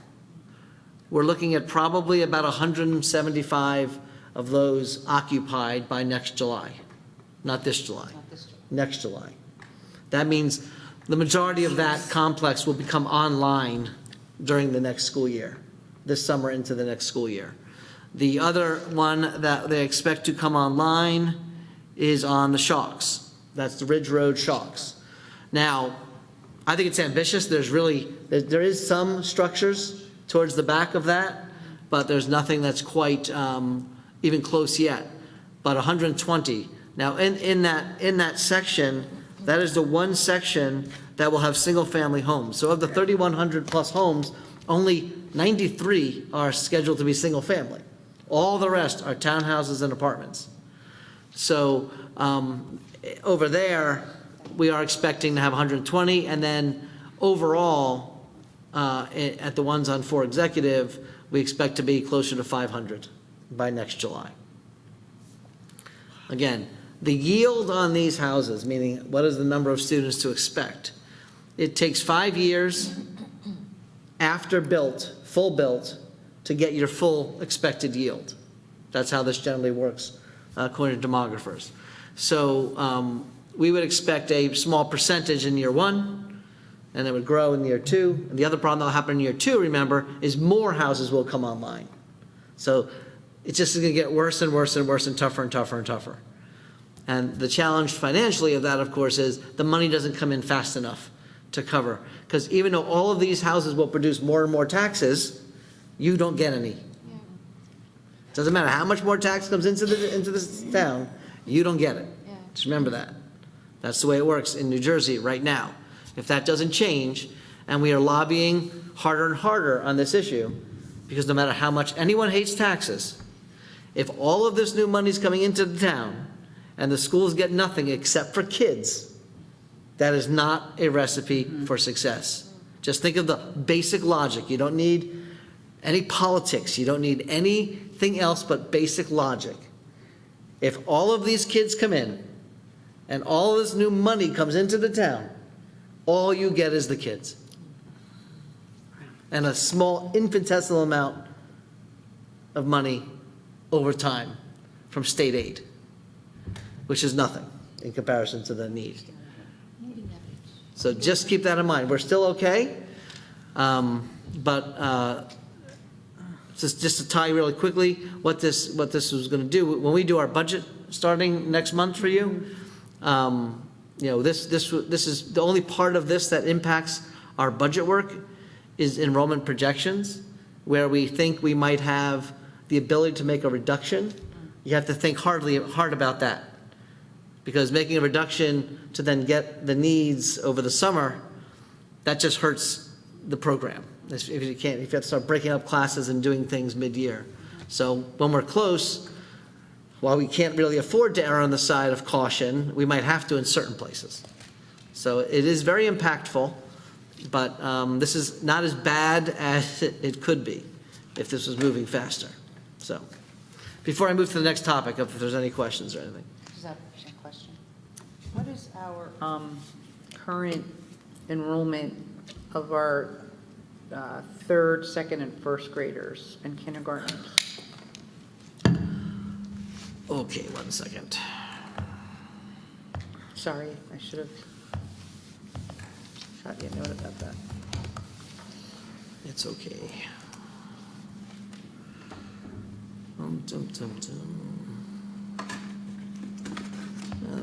We're looking at probably about 175 of those occupied by next July. Not this July. Next July. That means the majority of that complex will become online during the next school year, this summer into the next school year. The other one that they expect to come online is on the Shocks. That's the Ridge Road Shocks. Now, I think it's ambitious. There is some structures towards the back of that, but there's nothing that's quite even close yet. But 120. Now, in that section, that is the one section that will have single-family homes. So of the 3,100 plus homes, only 93 are scheduled to be single-family. All the rest are townhouses and apartments. So over there, we are expecting to have 120, and then overall, at the ones on 4 Executive, we expect to be closer to 500 by next July. Again, the yield on these houses, meaning what is the number of students to expect, it takes 5 years after built, full built, to get your full expected yield. That's how this generally works, according to demographers. So we would expect a small percentage in year 1, and it would grow in year 2. And the other problem that will happen in year 2, remember, is more houses will come online. So it's just going to get worse and worse and worse and tougher and tougher and tougher. And the challenge financially of that, of course, is the money doesn't come in fast enough to cover. Because even though all of these houses will produce more and more taxes, you don't get any. Doesn't matter how much more tax comes into this town, you don't get it. Just remember that. That's the way it works in New Jersey right now. If that doesn't change, and we are lobbying harder and harder on this issue, because no matter how much anyone hates taxes, if all of this new money is coming into the town and the schools get nothing except for kids, that is not a recipe for success. Just think of the basic logic. You don't need any politics. You don't need anything else but basic logic. If all of these kids come in and all this new money comes into the town, all you get is the kids. And a small infinitesimal amount of money over time from state aid, which is nothing in comparison to the need. So just keep that in mind. We're still okay, but just to tie really quickly what this was going to do. When we do our budget starting next month for you, this is the only part of this that impacts our budget work is enrollment projections, where we think we might have the ability to make a reduction. You have to think hard about that, because making a reduction to then get the needs over the summer, that just hurts the program. If you have to start breaking up classes and doing things mid-year. So when we're close, while we can't really afford to err on the side of caution, we might have to in certain places. So it is very impactful, but this is not as bad as it could be if this was moving faster. So before I move to the next topic, if there's any questions or anything. Just have a question. What is our current enrollment of our third, second, and first graders and kindergartners? Okay, 1 second. Sorry, I should have shot you a note about that. It's okay.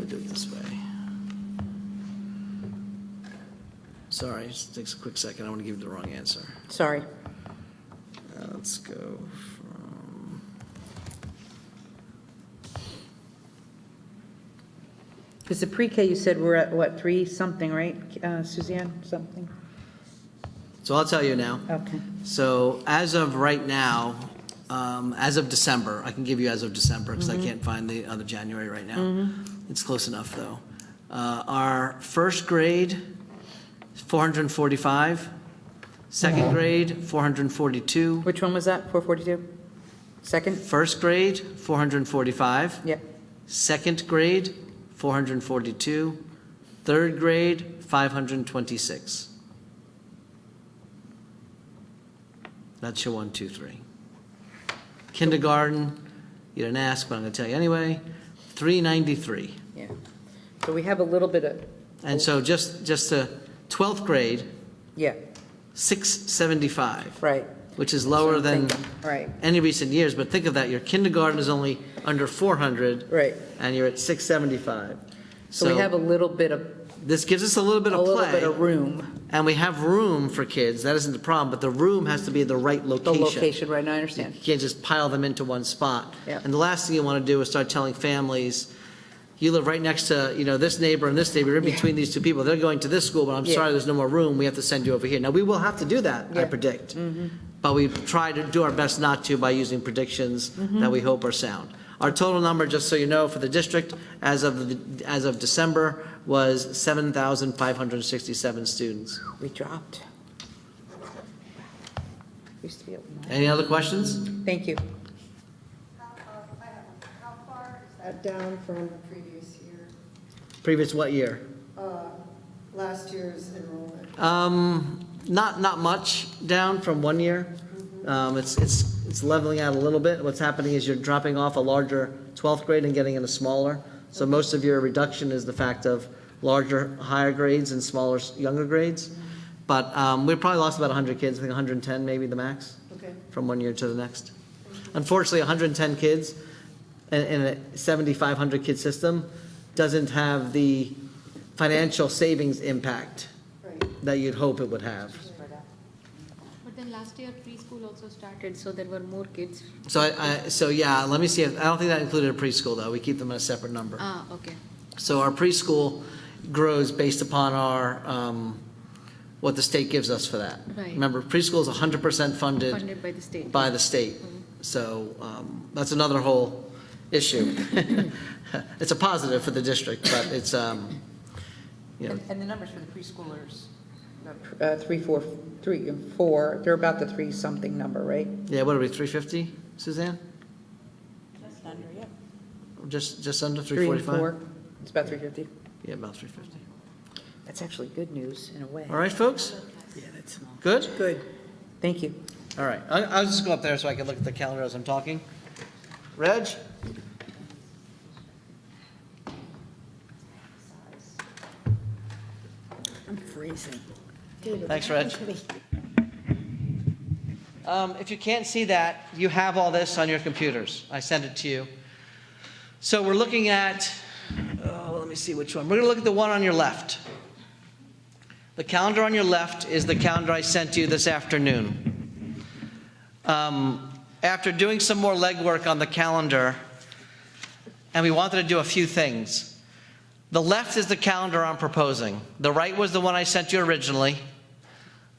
to do it this way. Sorry, it just takes a quick second. I want to give you the wrong answer. Sorry. Let's go from, Because the pre-K, you said we're at, what, 3 something, right? Suzanne, something? so I'll tell you now. Okay. So as of right now, as of December, I can give you as of December because I can't find the other January right now. It's close enough though. Our first grade, 445. Second grade, 442. Which one was that, 442? Second? First grade, 445. Yep. Second grade, 442. Third grade, 526. That's your 1, 2, 3. Kindergarten, you didn't ask, but I'm going to tell you anyway, 393. Yeah. So we have a little bit of, And so just to 12th grade, yeah, 675. right. Which is lower than Right, any recent years, but think of that, your kindergarten is only under 400. right. And you're at 675. So we have a little bit of, This gives us a little bit a of little play. bit of room. And we have room for kids, that isn't the problem, but the room has to be the right The location. location, right, now I understand. You can't just pile them into one spot. Yeah. And the last thing you want to do is start telling families, you live right next to, this neighbor and this neighbor, you're in between these two people, they're going to this school, but I'm Yeah. sorry, there's no more room, we have to send you over here. Now, we will have to do that, I Yeah. predict. But we try to do our best not to by using predictions that we hope are sound. Our total number, just so you know, for the district, as of December, was 7,567 students. We dropped. Used to be able to. Any other questions? Thank you. How far is that down from the previous year, Previous what year? last year's enrollment? Not much down from one year. It's leveling out a little bit. What's happening is you're dropping off a larger 12th grade and getting in a smaller. So most of your reduction is the fact of larger, higher grades and smaller, younger grades. But we probably lost about 100 kids, I think 110 maybe the max, Okay. from one year to the next. Unfortunately, 110 kids in a 7,500 kid system doesn't have the financial savings impact Right. that you'd hope it would have. But then last year preschool also started, so there were more kids. So yeah, let me see. I don't think that included a preschool though. We keep them at a separate number. Ah, okay. So our preschool grows based upon our, what the state gives us for that. Right. Remember, preschool is 100% funded Funded by the state. by the state. So that's another whole issue. It's a positive for the district, but it's, And the numbers for the preschoolers, 3, 4, 3, and 4, they're about the 3-something number, right? yeah, what are we, 350, Suzanne? Just under, yeah. Just under 3 and 345? 4, it's about 350. Yeah, about 350. That's actually good news in a way. All right, folks? Yeah, that's small. Good? Good. Thank you. All right, I'll just go up there so I can look at the calendar as I'm talking. Reg? I'm freezing. Thanks, Reg. If you can't see that, you have all this on your computers. I sent it to you. So we're looking at, let me see which one. We're going to look at the one on your left. The calendar on your left is the calendar I sent you this afternoon. After doing some more legwork on the calendar, and we wanted to do a few things. The left is the calendar I'm proposing. The right was the one I sent you originally.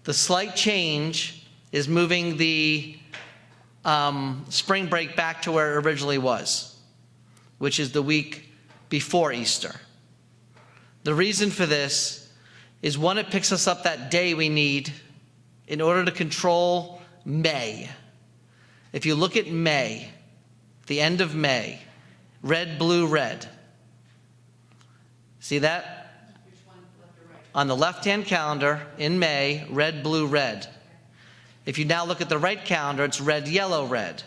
The slight change is moving the spring break back to where it originally was, which is the week before Easter. The reason for this is, one, it picks us up that day we need in order to control May. If you look at May, the end of May, red, blue, red. See that? On the left-hand calendar in May, red, blue, red. If you now look at the right calendar, it's red, yellow, red.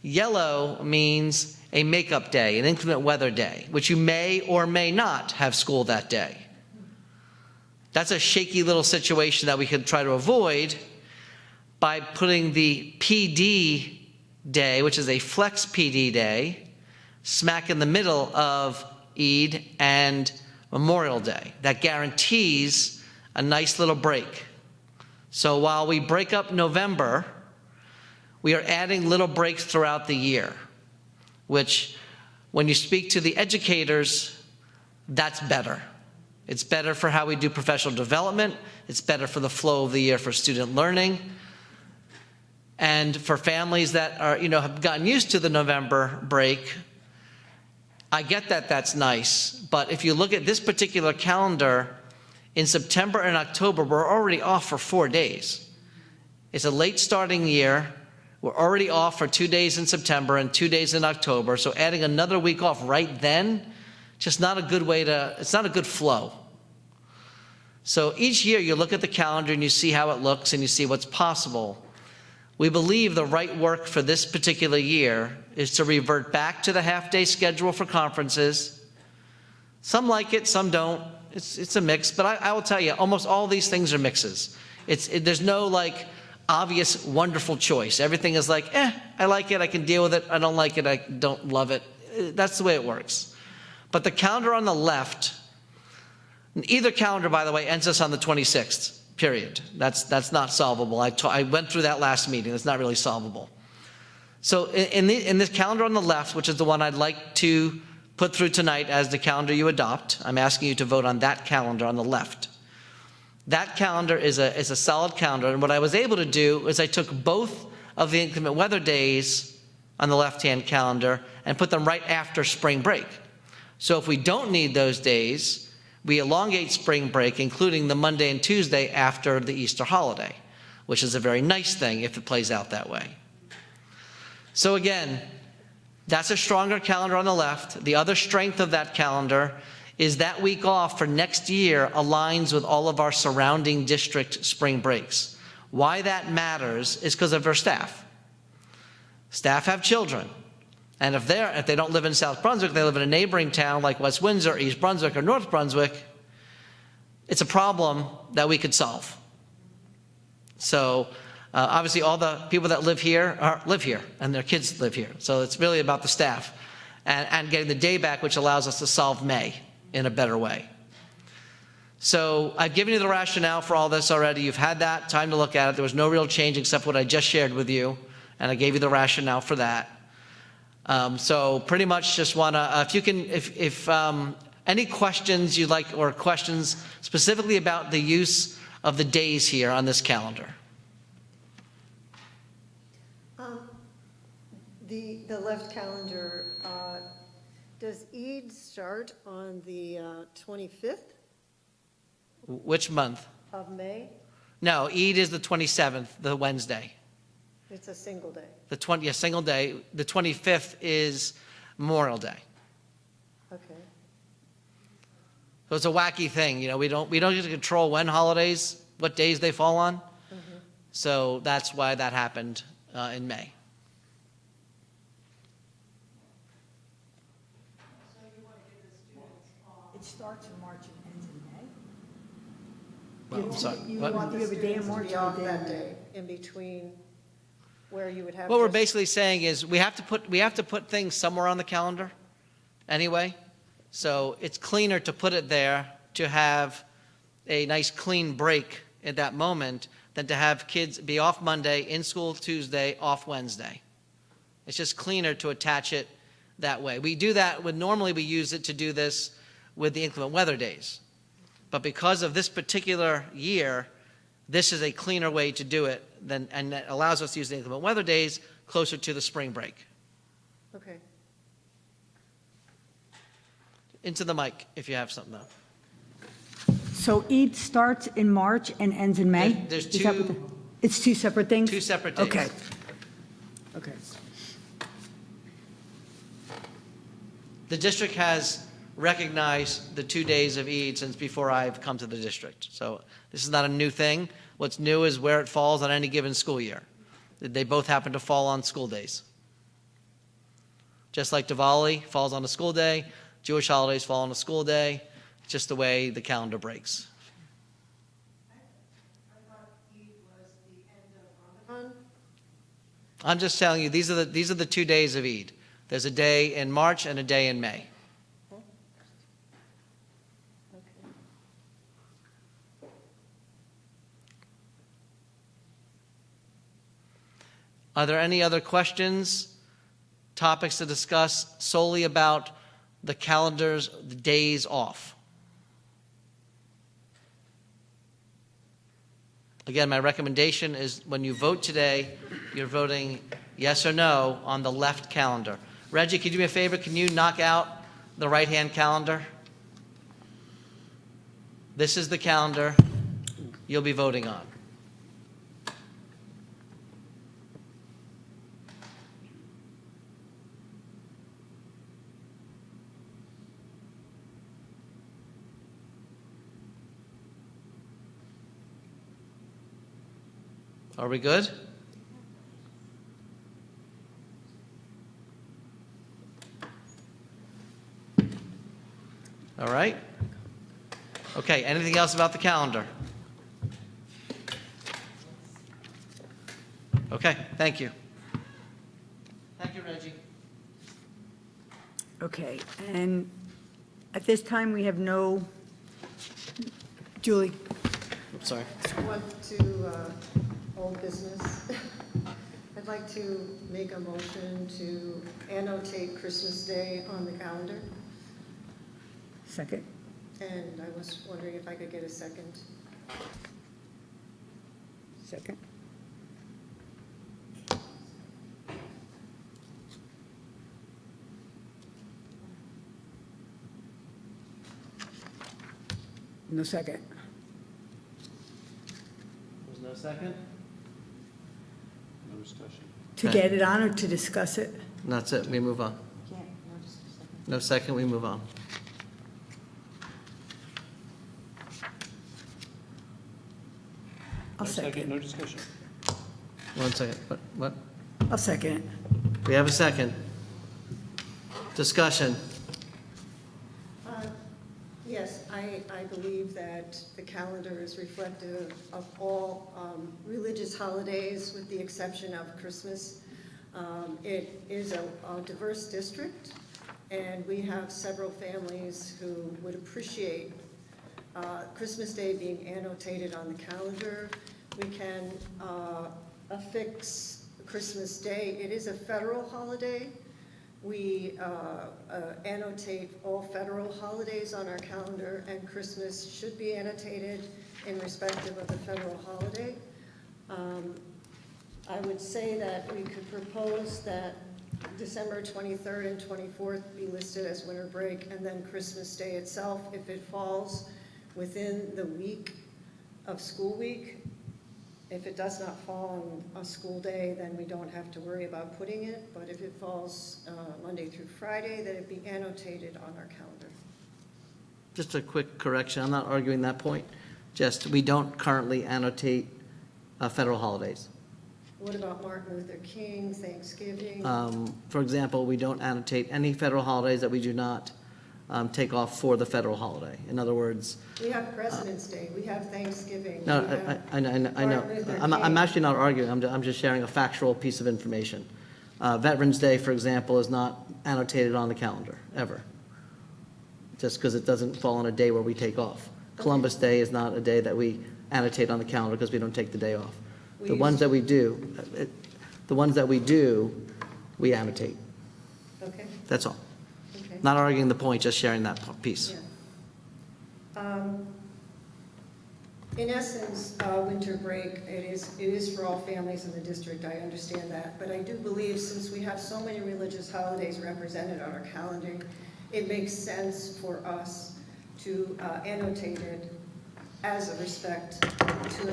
Yellow means a makeup day, an inclement weather day, which you may or may not have school that day. That's a shaky little situation that we could try to avoid by putting the PD day, which is a flex PD day, smack in the middle of Eid and Memorial Day. That guarantees a nice little break. So while we break up November, we are adding little breaks throughout the year, which when you speak to the educators, that's better. It's better for how we do professional development. It's better for the flow of the year for student learning. And for families that are, have gotten used to the November break, I get that that's nice. But if you look at this particular calendar, in September and October, we're already off for 4 days. It's a late starting year. We're already off for 2 days in September and 2 days in October. So adding another week off right then, just not a good way it's not a good flow. So each year you look at the calendar and you see how it looks and you see what's possible. We believe the right work for this particular year is to revert back to the half-day schedule for conferences. Some like it, some don't. It's a mix, but I will tell you, almost all these things are mixes. There's no obvious, wonderful choice. Everything is I like it, I can deal with it. I don't like it, I don't love it. That's the way it works. But the calendar on the left, either calendar, by the way, ends us on the 26th, period. That's not solvable. I went through that last meeting. That's not really solvable. So in this calendar on the left, which is the one I'd like to put through tonight as the calendar you adopt, I'm asking you to vote on that calendar on the left. That calendar is a solid calendar, and what I was able to do is I took both of the inclement weather days on the left-hand calendar and put them right after spring break. So if we don't need those days, we elongate spring break, including the Monday and Tuesday after the Easter holiday, which is a very nice thing if it plays out that way. So again, that's a stronger calendar on the left. The other strength of that calendar is that week off for next year aligns with all of our surrounding district spring breaks. Why that matters is because of our staff. Staff have children. And if they don't live in South Brunswick, they live in a neighboring town like West Windsor, East Brunswick, or North Brunswick, it's a problem that we could solve. So obviously all the people that live here, and their kids live here. So it's really about the staff and getting the day back, which allows us to solve May in a better way. So I've given you the rationale for all this already. You've had that time to look at it. There was no real change except what I just shared with you, and I gave you the rationale for that. So pretty much just want to, if any questions you'd like, or questions specifically about the use of the days here on this calendar. The left calendar, does Eid start on the 25th Which month? of May? No, Eid is the 27th, the Wednesday. It's a single day. Single day. The 25th is Memorial Day. Okay. So it's a wacky thing. We don't get to control when holidays, what days they fall on. Mhm. So that's why that happened in May. It starts in March and ends in May? Well, I'm sorry. You What? want You the have a day in students to March be and a off day in that May. day, in between where you would have. What we're just- basically saying is we have to put things somewhere on the calendar anyway. So it's cleaner to put it there to have a nice clean break at that moment than to have kids be off Monday, in school Tuesday, off Wednesday. It's just cleaner to attach it that way. We do that normally we use it to do this with the inclement weather days. But because of this particular year, this is a cleaner way to do it and that allows us to use the inclement weather days closer to the spring break. Okay. Into the mic if you have something though. So Eid starts in March and ends in May? There's Is that what it's two separate things? Two separate days. Okay. Okay. The district has recognized the 2 days of Eid since before I've come to the district. So this is not a new thing. What's new is where it falls on any given school year. They both happen to fall on school days. Just like Diwali falls on a school day, Jewish holidays fall on a school day. It's just the way the calendar breaks. I'm just telling you, these are the 2 days of Eid. There's a day in March and a day in May. Are there any other questions, topics to discuss solely about the calendars, the days off? Again, my recommendation is when you vote today, you're voting yes or no on the left calendar. Reggie, could you do me a favor? Can you knock out the right-hand calendar? This is the calendar you'll be voting on. Are we good? All right. Okay, anything else about the calendar? Okay, thank you. Thank you, Reggie. Okay, and at this time, we have no, Julie? Oops, sorry. Want to, old business. I'd like to make a motion to annotate Christmas Day on the calendar. Second? And I was wondering if I could get a second. Second. No second. There's no second? No discussion. To Okay. get it on or to discuss it? That's it, we move on. No second, we move on. I'll second. No discussion. 1 second, what? I'll second it. We have a second. Discussion. Yes, I believe that the calendar is reflective of all religious holidays with the exception of Christmas. It is a diverse district, and we have several families who would appreciate Christmas Day being annotated on the calendar. We can affix Christmas Day. It is a federal holiday. We annotate all federal holidays on our calendar, and Christmas should be annotated in respective of the federal holiday. I would say that we could propose that December 23rd and 24th be listed as winter break, and then Christmas Day itself, if it falls within the week of school week. If it does not fall on a school day, then we don't have to worry about putting it, but if it falls Monday through Friday, then it be annotated on our calendar. Just a quick correction, I'm not arguing that point. Just, we don't currently annotate federal holidays. What about Martin Luther King, Thanksgiving? For example, we don't annotate any federal holidays that we do not take off for the federal holiday. In other words, We have President's Day, we have Thanksgiving. no, we have I know. Martin Luther I'm King. actually not arguing, I'm just sharing a factual piece of information. Veterans Day, for example, is not annotated on the calendar, ever. Just because it doesn't fall on a day where we take off. Columbus Day is not a day that we annotate on the calendar because we don't take the day off. The ones that we do, we annotate. Okay, That's all. okay. Not arguing the point, just sharing that piece. Yeah. In essence, winter break, it is for all families in the district, I understand that. But I do believe, since we have so many religious holidays represented on our calendar, it makes sense for us to annotate it as a respect to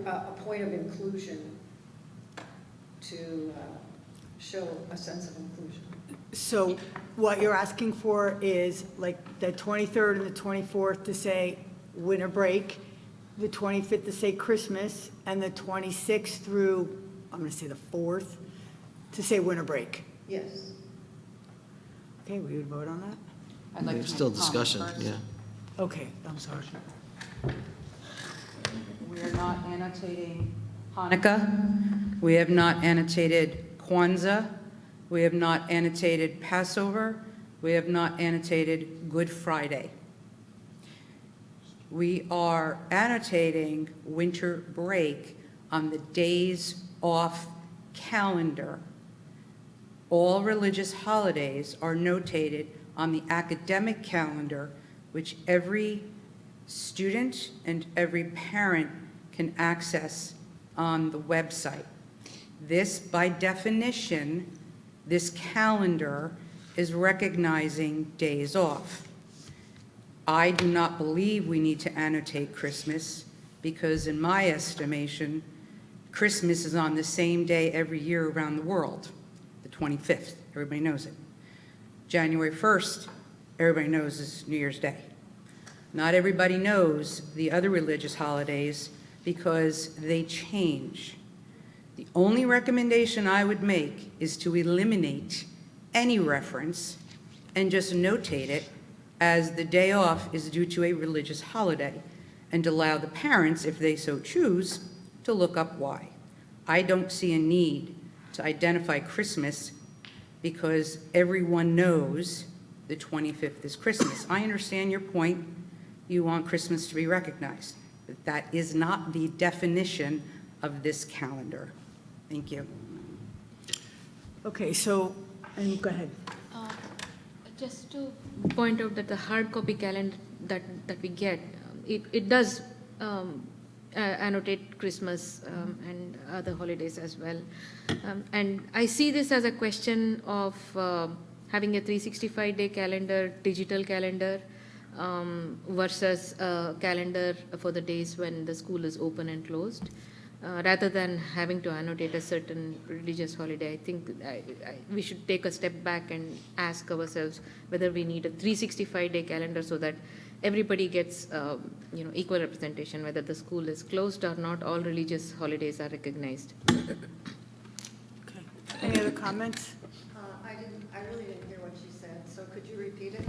a point of inclusion, to show a sense of inclusion. So what you're asking for is like the 23rd and the 24th to say winter break, the 25th to say Christmas, and the 26th through, I'm going to say the 4th, to say winter break. Yes. Okay, we would vote on that? I'd like to There's still make a comment discussion, first. yeah. Okay, I'm sorry. We are not annotating Hanukkah. We have not annotated Kwanzaa. We have not annotated Passover. We have not annotated Good Friday. We are annotating winter break on the days off calendar. All religious holidays are notated on the academic calendar, which every student and every parent can access on the website. This, by definition, this calendar is recognizing days off. I do not believe we need to annotate Christmas because, in my estimation, Christmas is on the same day every year around the world, the 25th. Everybody knows it. January 1st, everybody knows is New Year's Day. Not everybody knows the other religious holidays because they change. The only recommendation I would make is to eliminate any reference and just notate it as the day off is due to a religious holiday, and allow the parents, if they so choose, to look up why. I don't see a need to identify Christmas because everyone knows the 25th is Christmas. I understand your point. You want Christmas to be recognized. But that is not the definition of this calendar. Thank you. Okay, so, and go ahead. Just to point out that the hard copy calendar that we get, it does annotate Christmas and other holidays as well. And I see this as a question of having a 365-day calendar, digital calendar, versus a calendar for the days when the school is open and closed. Rather than having to annotate a certain religious holiday, I think we should take a step back and ask ourselves whether we need a 365-day calendar so that everybody gets equal representation, whether the school is closed or not. All religious holidays are recognized. Okay. Any other comments? I really didn't hear what she said, so could you repeat it?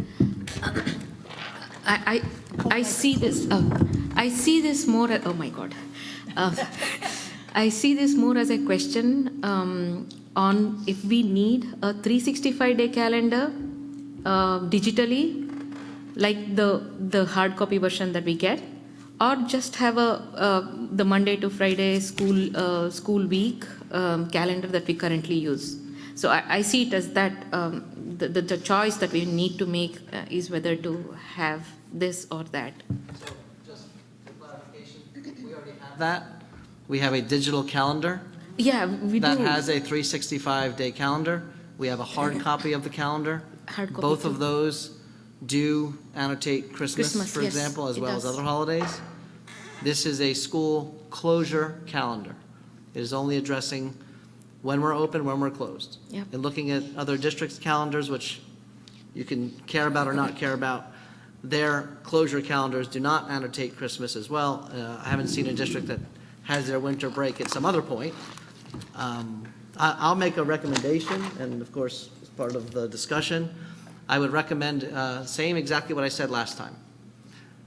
I see this. I see this more. Oh my God. I see this more as a question on if we need a 365-day calendar digitally, like the hard copy version that we get, or just have the Monday to Friday school week calendar that we currently use. So I see it as that the choice that we need to make is whether to have this or that. So just for clarification, we already have that. We have a digital calendar Yeah, we that do. has a 365-day calendar. We have a hard copy of the calendar. Hard copy Both too. of those do annotate Christmas, Christmas, for yes, example, as it well as does. other holidays. This is a school closure calendar. It is only addressing when we're open, when we're closed. Yep. And looking at other districts' calendars, which you can care about or not care about, their closure calendars do not annotate Christmas as well. I haven't seen a district that has their winter break at some other point. I'll make a recommendation, and of course, as part of the discussion, I would recommend saying exactly what I said last time.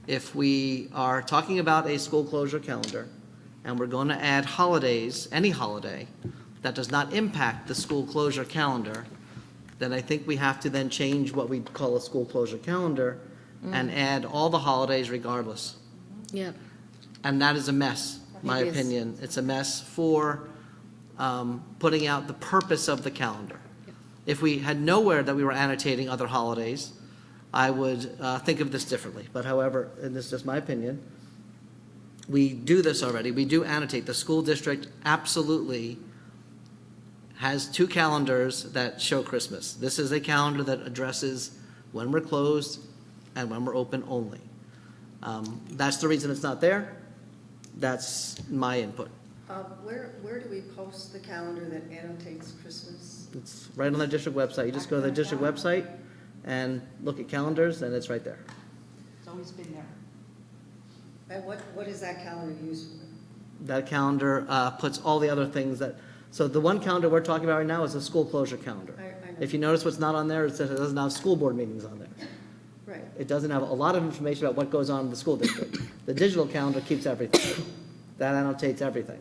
If we are talking about a school closure calendar, and we're going to add holidays, any holiday, that does not impact the school closure calendar, then I think we have to then change what we call a school closure calendar and add all the holidays regardless. Yeah. And that is a mess, my It is. opinion. It's a mess for putting out the purpose of the calendar. If we had nowhere that we were annotating other holidays, I would think of this differently. But however, and this is just my opinion, we do this already. We do annotate. The school district absolutely has two calendars that show Christmas. This is a calendar that addresses when we're closed and when we're open only. That's the reason it's not there. That's my input. Where do we post the calendar that annotates Christmas? It's right on the district website. You just go to the district website and look at calendars, and it's right there. It's always been there. And what is that calendar used for? That calendar puts all the other things that, so the one calendar we're talking about right now is a school closure calendar. I know. If you notice what's not on there, it says it doesn't have school board meetings on there. Right. It doesn't have a lot of information about what goes on in the school district. The digital calendar keeps everything. That annotates everything.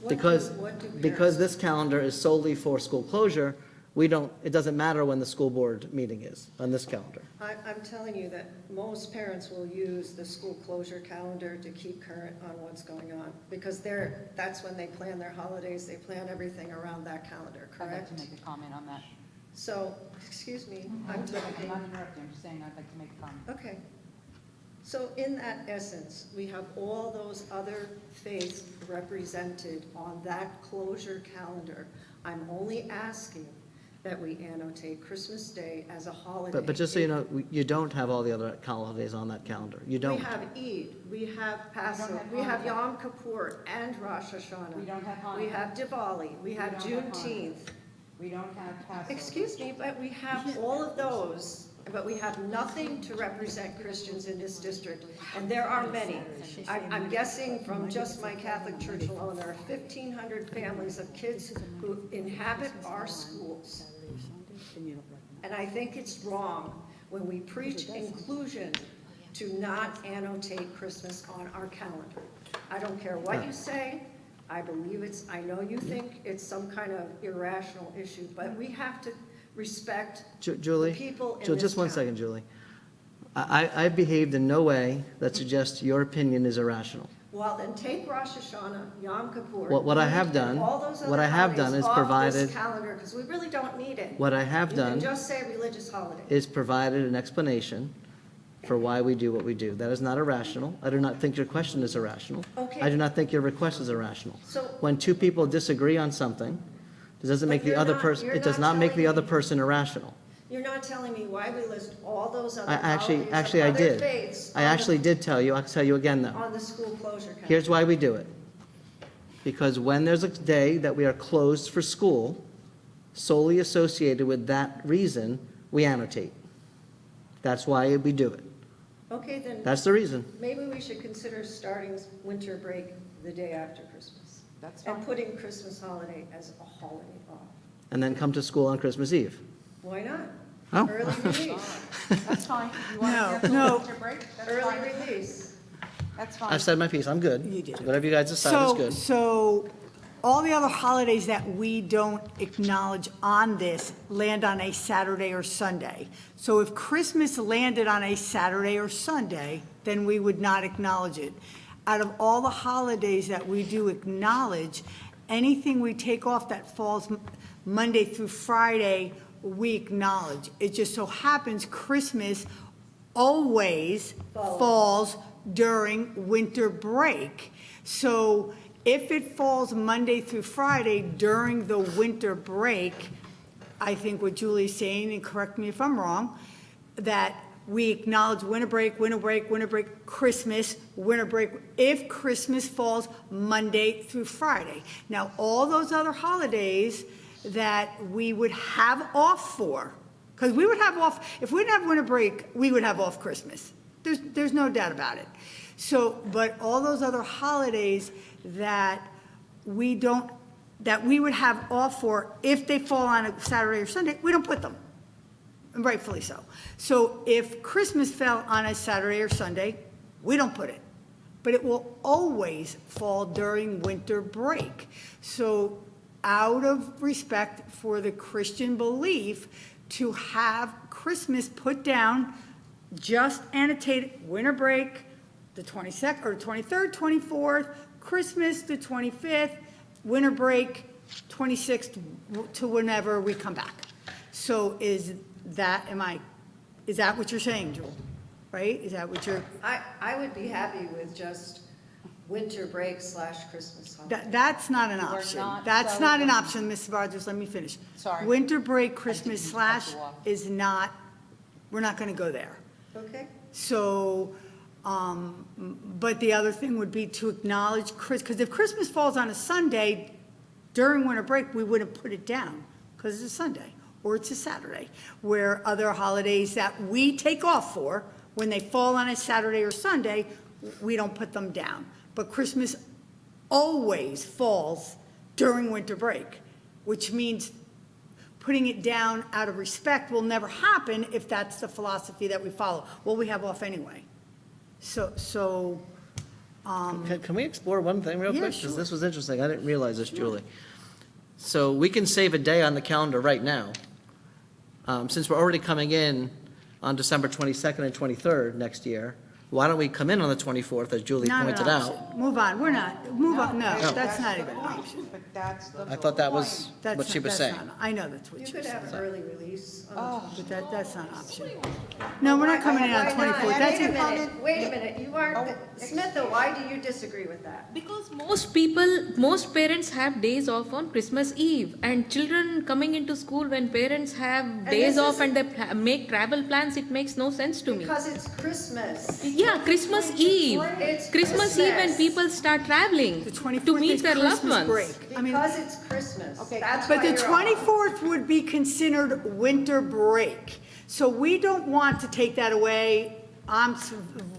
Because What do because parents- this calendar is solely for school closure, it doesn't matter when the school board meeting is on this calendar. I'm telling you that most parents will use the school closure calendar to keep current on what's going on, because that's when they plan their holidays, they plan everything around that calendar, I'd like correct? to make a comment on that. So, excuse me, I'm I'm talking. not interrupting, I'm just saying I'd like to make a comment. Okay. So in that essence, we have all those other faiths represented on that closure calendar. I'm only asking that we annotate Christmas Day as a holiday. But just so you know, you don't have all the other holidays on that calendar. You don't. We have Eid, we have Passover, have we have Hanukkah. Yom Kippur and Rosh Hashanah. We don't have We Hanukkah. have Diwali, we have don't have Juneteenth. We don't have Passover. Excuse me, but we have all of those, but we have nothing to represent Christians in this district, and there are many. I'm guessing from just my Catholic church alone, there are 1,500 families of kids who inhabit our schools. And I think it's wrong when we preach inclusion to not annotate Christmas on our calendar. I don't care what you say. I believe I know you think it's some kind of irrational issue, but we have to respect Julie, the people in Ju- this just one town. second, Julie. I behaved in no way that suggests your opinion is irrational. Well, then take Rosh Hashanah, Yom Kippur. What I have and done- all those what other I have done holidays is off provided- this calendar, because we really don't need it. What I have You done can just say religious holiday. is provided an explanation for why we do what we do. That is not irrational. I do not think your question is irrational. Okay. I do not think your request is irrational. So- When two people disagree on something, it doesn't make But the you're other not- person, you're it does not not make the telling other me- person irrational. You're not telling me why we list all those other I holidays actually, I of other did. faiths I actually did tell you. I'll tell you again, though. on the school closure calendar. Here's why we do it. Because when there's a day that we are closed for school, solely associated with that reason, we annotate. That's why we do it. Okay, then That's the reason. maybe we should consider starting winter break the day after Christmas. That's And fine. putting Christmas holiday as a holiday off. And then come to school on Christmas Eve. Why not? Oh. Early release, That's fine. You want No, to cancel no. the winter break? That's early fine. release. That's fine. I've said my piece. I'm good. You did. Whatever you guys decide is So, good. so all the other holidays that we don't acknowledge on this land on a Saturday or Sunday. So if Christmas landed on a Saturday or Sunday, then we would not acknowledge it. Out of all the holidays that we do acknowledge, anything we take off that falls Monday through Friday, we acknowledge. It just so happens Christmas always falls during winter break. So if it falls Monday through Friday during the winter break, I think what Julie's saying, and correct me if I'm wrong, that we acknowledge winter break, Christmas, winter break, if Christmas falls Monday through Friday. Now, all those other holidays that we would have off for, because we would have off, if we didn't have winter break, we would have off Christmas. There's no doubt about it. So, but all those other holidays that we would have off for, if they fall on a Saturday or Sunday, we don't put them, and rightfully so. So if Christmas fell on a Saturday or Sunday, we don't put it. But it will always fall during winter break. So out of respect for the Christian belief, to have Christmas put down, just annotate winter break, the 22nd, or 23rd, 24th, Christmas, the 25th, winter break, 26th, to whenever we come back. So is that what you're saying, Jewel? Right? Is that what you're, I would be happy with just winter break / Christmas holiday. that's not an You are option. not That's not an celebrating. option, Mrs. Rogers, let me finish. Sorry. Winter break, Christmas didn't cut / you off. is not, we're not gonna go there. Okay? So, but the other thing would be to acknowledge because if Christmas falls on a Sunday during winter break, we wouldn't put it down because it's a Sunday or it's a Saturday, where other holidays that we take off for, when they fall on a Saturday or Sunday, we don't put them down. But Christmas always falls during winter break, which means putting it down out of respect will never happen if that's the philosophy that we follow. Well, we have off anyway. So, Can we explore one thing real Yeah, quick? sure. Because this was interesting. I didn't realize this, Julie. So we can save a day on the calendar right now. Since we're already coming in on December 22nd and 23rd next year, why don't we come in on the 24th, as Julie Not an pointed out? option. Move on, we're not, move on, no, that's not even an option. But that's the. I thought that was That's what she not- was that's saying. not- I know that's what You she could was have saying, an early release. but that's not an option. No, we're not coming in on Why not? 24th, that's Wait a minute, you aren't, Smitha, why do you disagree with that? Because most parents have days off on Christmas Eve, and children coming into school when parents have days this off is- and they make travel plans, it makes no sense to me. Because it's Christmas. Yeah, Christmas Eve. It's Christmas Eve when Christmas. people start traveling The to 24th meet is their loved Christmas ones. break. I mean, Because it's Christmas. That's but why the you're off. 24th would be considered winter break. So we don't want to take that away. I'm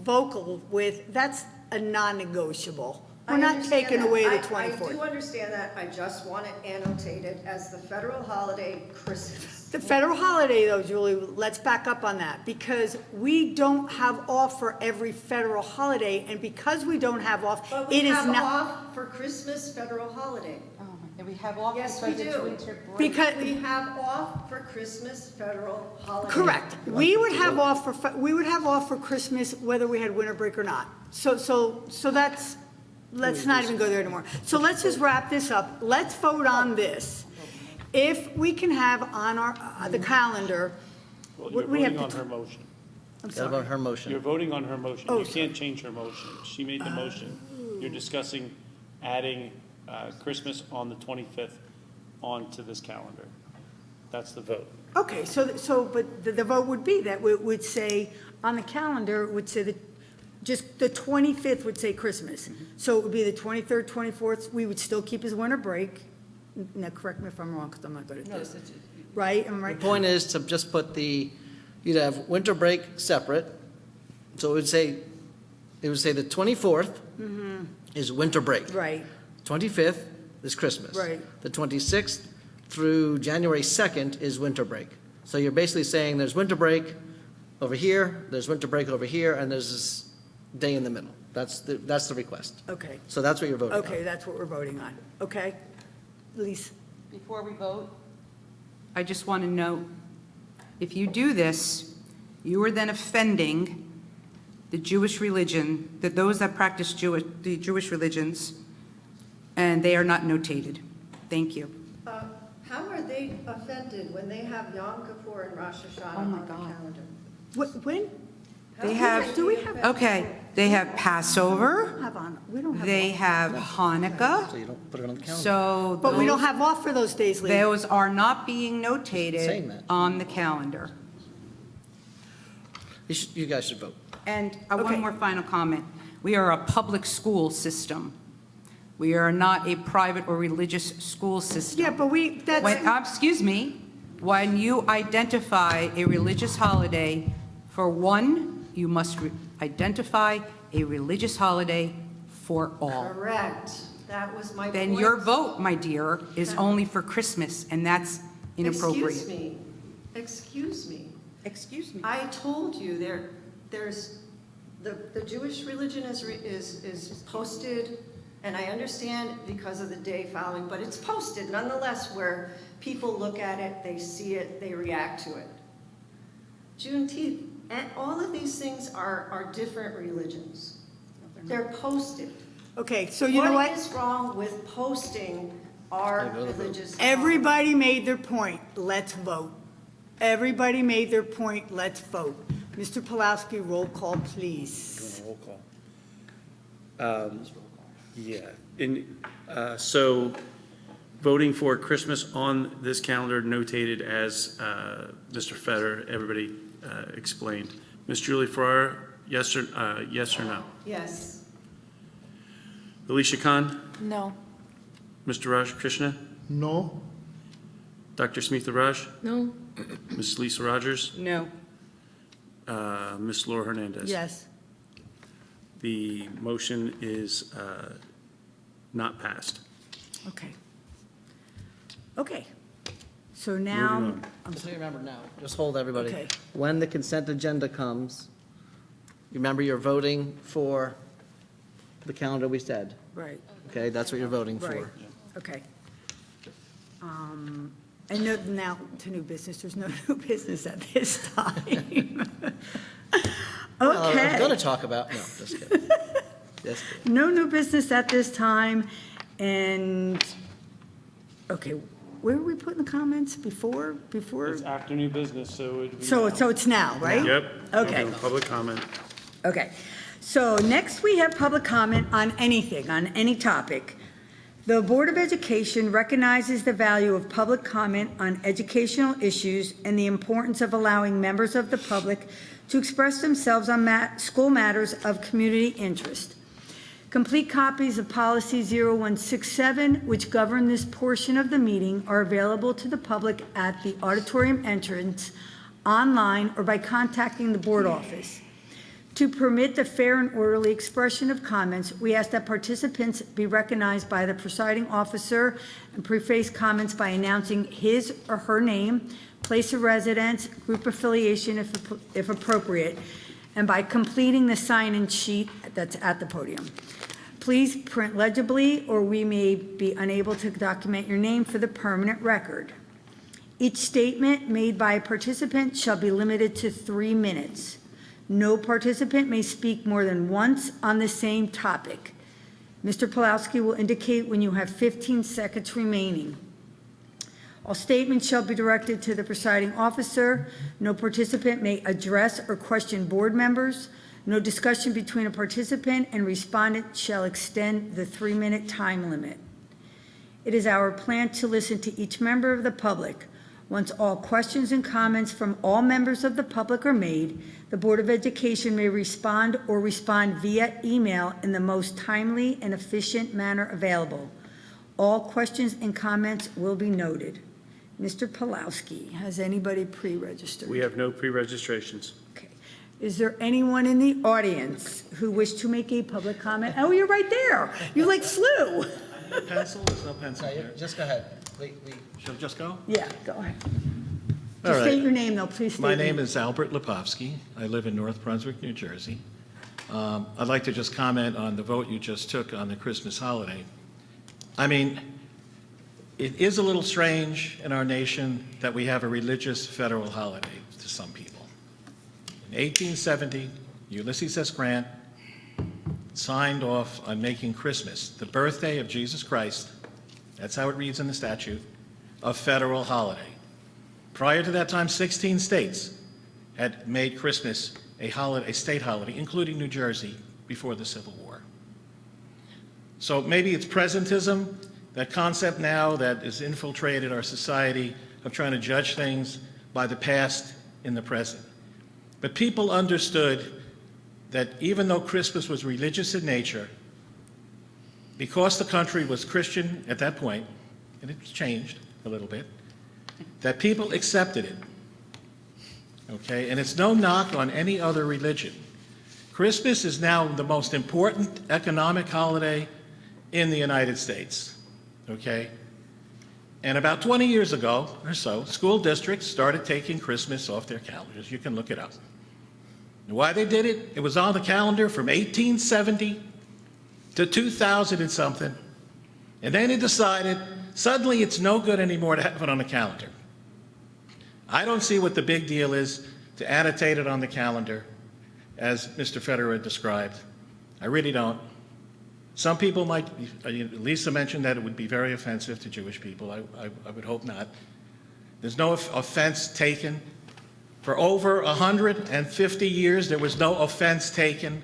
vocal with, that's a non-negotiable. We're I not understand taking that. away the I do 24th. understand that, I just want it annotated as the federal holiday Christmas. The federal holiday though, Julie, let's back up on that, because we don't have off for every federal holiday, and because we don't have off, But we it is have not, off for Christmas federal holiday. And we have off Yes, because we it's do. winter break. because, We have off for Christmas federal holiday. correct. We would have off for, we would have off for Christmas whether we had winter break or not. So that's, let's not even go there anymore. So let's just wrap this up. Let's vote on this. If we can have on our, the calendar, Well, we you're have voting on to, her motion. I'm What about sorry. her You're motion? voting on her motion. Oh, You can't change her motion. She made the motion. You're discussing adding Christmas on the 25th onto this calendar. That's the vote. Okay, but the vote would be that, it would say, on the calendar, it would say that, just the 25th would say Christmas. So it would be the 23rd, 24th, we would still keep his winter break. Now, correct me if I'm wrong, because I'm not good at this. Right, am I The right? point is to just put you'd have winter break separate. So it would say the 24th is winter break. Right, 25th is Christmas. Right. The 26th through January 2nd is winter break. So you're basically saying there's winter break over here, there's winter break over here, and there's this day in the middle. That's the request. okay, So that's what you're voting on. okay, that's what we're voting on, okay? Lisa? Before we vote, I just want to note, if you do this, you are then offending the Jewish religion, that those that practice the Jewish religions, and they are not notated. Thank you. How are they offended when they have Yom Kippur and Rosh Hashanah Oh, my on the God. calendar? When? They How have, Do we have? okay, they have Passover, We don't have they off. have Hanukkah, So you don't put it on the calendar. so But we don't those- have off for those days, Lee. those are not being saying notated that. on the calendar. You guys should vote. And Okay. one more final comment. We are a public school system. We are not a private or religious school system. Yeah, but Excuse me, when you identify a religious holiday, for one, you must identify a religious holiday for all. Correct. That was my point. Then your vote, my dear, is only for Christmas, and that's inappropriate. Excuse me. Excuse me. Excuse me. I told you there's, the Jewish religion is posted, and I understand because of the day following, but it's posted nonetheless where people look at it, they see it, they react to it. Juneteenth, and all of these things are different religions. They're posted. Okay, so you know what? What is wrong with posting our religious? Everybody made their point. Let's vote. Everybody made their point. Let's vote. Mr. Pulaski, roll call, please. Roll call. Yeah, so voting for Christmas on this calendar notated as Mr. Fetter, everybody explained. Ms. Julie Farrar, yes or no? Yes. Alicia Khan, No. Mr. Raj Krishna, No? Dr. Smitha Raj, No, Ms. Lisa Rogers, No. Ms. Laura Hernandez. Yes. The motion is not passed. Okay. Okay. So now, Moving on. I'm Just sorry. remember now, just hold everybody. Okay. When the consent agenda comes, remember you're voting for the calendar we said. Right, Okay, that's what you're voting right. for. Okay. And now to new business, there's no new business at this time. Well, I was going Okay, to talk about, no, just kidding. Just kidding. no new business at this time, and, okay, where are we putting the comments? Before? It's after new business, so it'd be. So now. it's now, right? Yep. Okay. Public comment. Okay, so next we have public comment on anything, on any topic. The Board of Education recognizes the value of public comment on educational issues and the importance of allowing members of the public to express themselves on school matters of community interest. Complete copies of Policy 0167, which govern this portion of the meeting, are available to the public at the auditorium entrance, online, or by contacting the board office. To permit the fair and orderly expression of comments, we ask that participants be recognized by the presiding officer and preface comments by announcing his or her name, place of residence, group affiliation if appropriate, and by completing the sign-in sheet that's at the podium. Please print legibly, or we may be unable to document your name for the permanent record. Each statement made by a participant shall be limited to 3 minutes. No participant may speak more than once on the same topic. Mr. Pulowski will indicate when you have 15 seconds remaining. All statements shall be directed to the presiding officer. No participant may address or question board members. No discussion between a participant and respondent shall extend the 3-minute time limit. It is our plan to listen to each member of the public. Once all questions and comments from all members of the public are made, the Board of Education may respond or respond via email in the most timely and efficient manner available. All questions and comments will be noted. Mr. Pulowski, has anybody pre-registered? We have no pre-registrations. Okay. Is there anyone in the audience who wish to make a public comment? Oh, you're right there. You like flew. Pencil, there's no pencil here. Just go ahead. Shall we just go? Yeah, go ahead. All Just right. state your name, though, please state My your name is Albert Lipovsky. I live in North Brunswick, New Jersey. I'd like to just comment on the vote you just took on the Christmas holiday. I mean, it is a little strange in our nation that we have a religious federal holiday to some people. In 1870, Ulysses S. Grant signed off on making Christmas, the birthday of Jesus Christ, that's how it reads in the statute, a federal holiday. Prior to that time, 16 states had made Christmas a holiday, a state holiday, including New Jersey, before the Civil War. So maybe it's presentism, that concept now that has infiltrated our society of trying to judge things by the past in the present. But people understood that even though Christmas was religious in nature, because the country was Christian at that point, and it's changed a little bit, that people accepted it. Okay, and it's no knock on any other religion. Christmas is now the most important economic holiday in the United States. Okay? And about 20 years ago or so, school districts started taking Christmas off their calendars. You can look it up. And why they did it? It was on the calendar from 1870 to 2000 and something. And then it decided suddenly it's no good anymore to have it on the calendar. I don't see what the big deal is to annotate it on the calendar, as Mr. Federer described. I really don't. Some people might, Lisa mentioned that it would be very offensive to Jewish people. I would hope not. There's no offense taken. For over 150 years, there was no offense taken.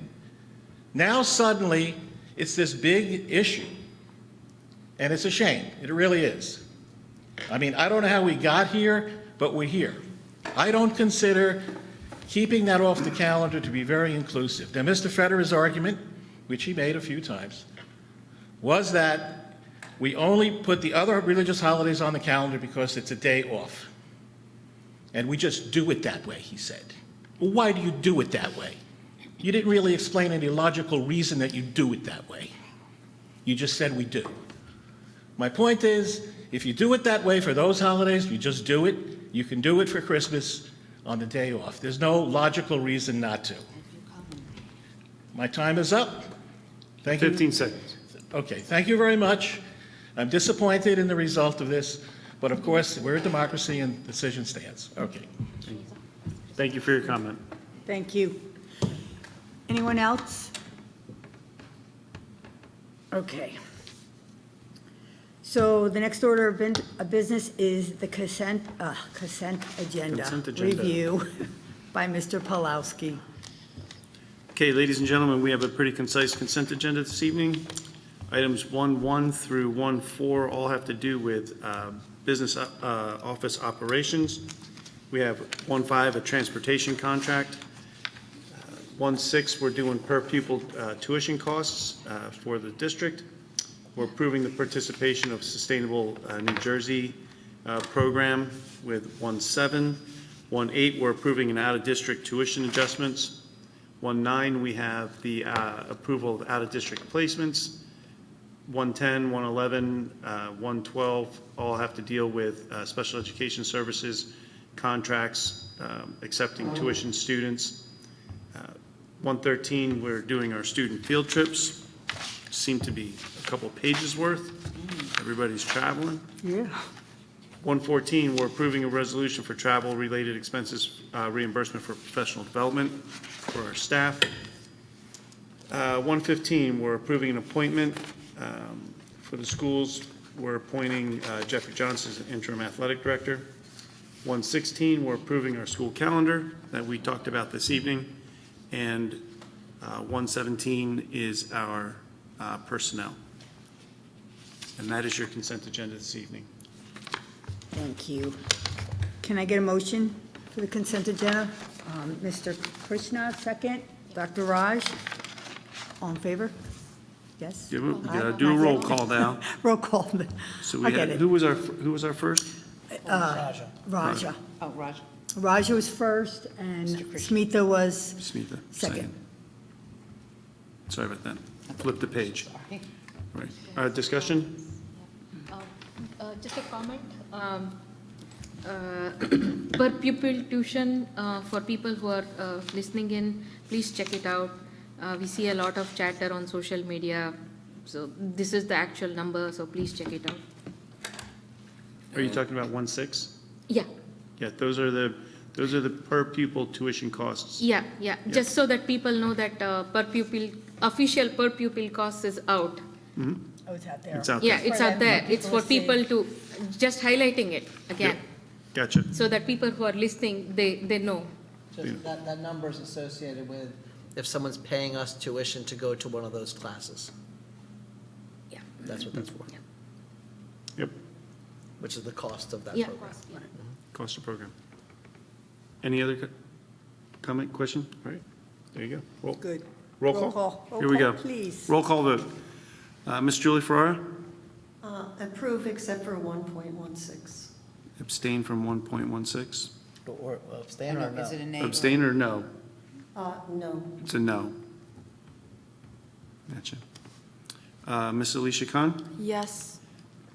Now suddenly, it's this big issue. And it's a shame. It really is. I mean, I don't know how we got here, but we're here. I don't consider keeping that off the calendar to be very inclusive. Now, Mr. Federer's argument, which he made a few times, was that we only put the other religious holidays on the calendar because it's a day off. And we just do it that way, he said. Well, why do you do it that way? You didn't really explain any logical reason that you do it that way. You just said we do. My point is, if you do it that way for those holidays, you just do it. You can do it for Christmas on the day off. There's no logical reason not to. My time is up. Thank you. 15 seconds. Okay, thank you very much. I'm disappointed in the result of this, But of course, we're a democracy and decision stands. Okay. Thank you for your comment. Thank you. Anyone else? Okay. So the next order of business is the consent agenda. Consent agenda. Review by Mr. Pulowski. Okay, ladies and gentlemen, we have a pretty concise consent agenda this evening. Items 1.1 through 1.4 all have to do with business office operations. We have 1.5, a transportation contract. 1.6, we're doing per pupil tuition costs for the district. We're approving the participation of Sustainable New Jersey program with 1.7. 1.8, we're approving an out-of-district tuition adjustments. 1.9, we have the approval of out-of-district placements. 110, 111, 112 all have to deal with special education services, contracts, accepting tuition students. 113, we're doing our student field trips. Seem to be a couple pages worth. Everybody's traveling. Yeah. 114, we're approving a resolution for travel-related expenses reimbursement for professional development for our staff. 115, we're approving an appointment for the schools. We're appointing Jeffrey Johnson as interim athletic director. 116, we're approving our school calendar that we talked about this evening. And 117 is our personnel. And that is your consent agenda this evening. Thank you. Can I get a motion for the consent agenda? Mr. Krishna, second. Dr. Raj, all in favor? Yes? You gotta do a roll call now. Roll call. So I we get had, it. who was our first? Raja. Oh, Raj. Raja was first, and Smita was Smita. second. Sorry about that. Flip the page. Right. Discussion? Just a comment. Per pupil tuition, for people who are listening in, please check it out. We see a lot of chatter on social media. So this is the actual number, so please check it out. Are you talking about 1.6? Yeah, Yeah, those are the per pupil tuition costs. yeah. Just so that people know that official per pupil cost is out. Oh, it's out there. It's out Yeah, there. it's out there. It's for people to, just highlighting it again, Gotcha. so that people who are listening, they know. Just that number is associated with if someone's paying us tuition to go to one of those classes. Yeah. That's what that's for, Yep, which is the cost of that Yeah. program. cost of program. Any other comment, question? All right, there you go. Good. Roll call? Roll Here we call, go. please. Roll call vote. Ms. Julie Ferrara? Approve except for 1.16. Abstain from 1.16? Or abstain or no? Is it a nay? Abstain or no? No. It's a no. Gotcha. Ms. Alicia Khan? Yes.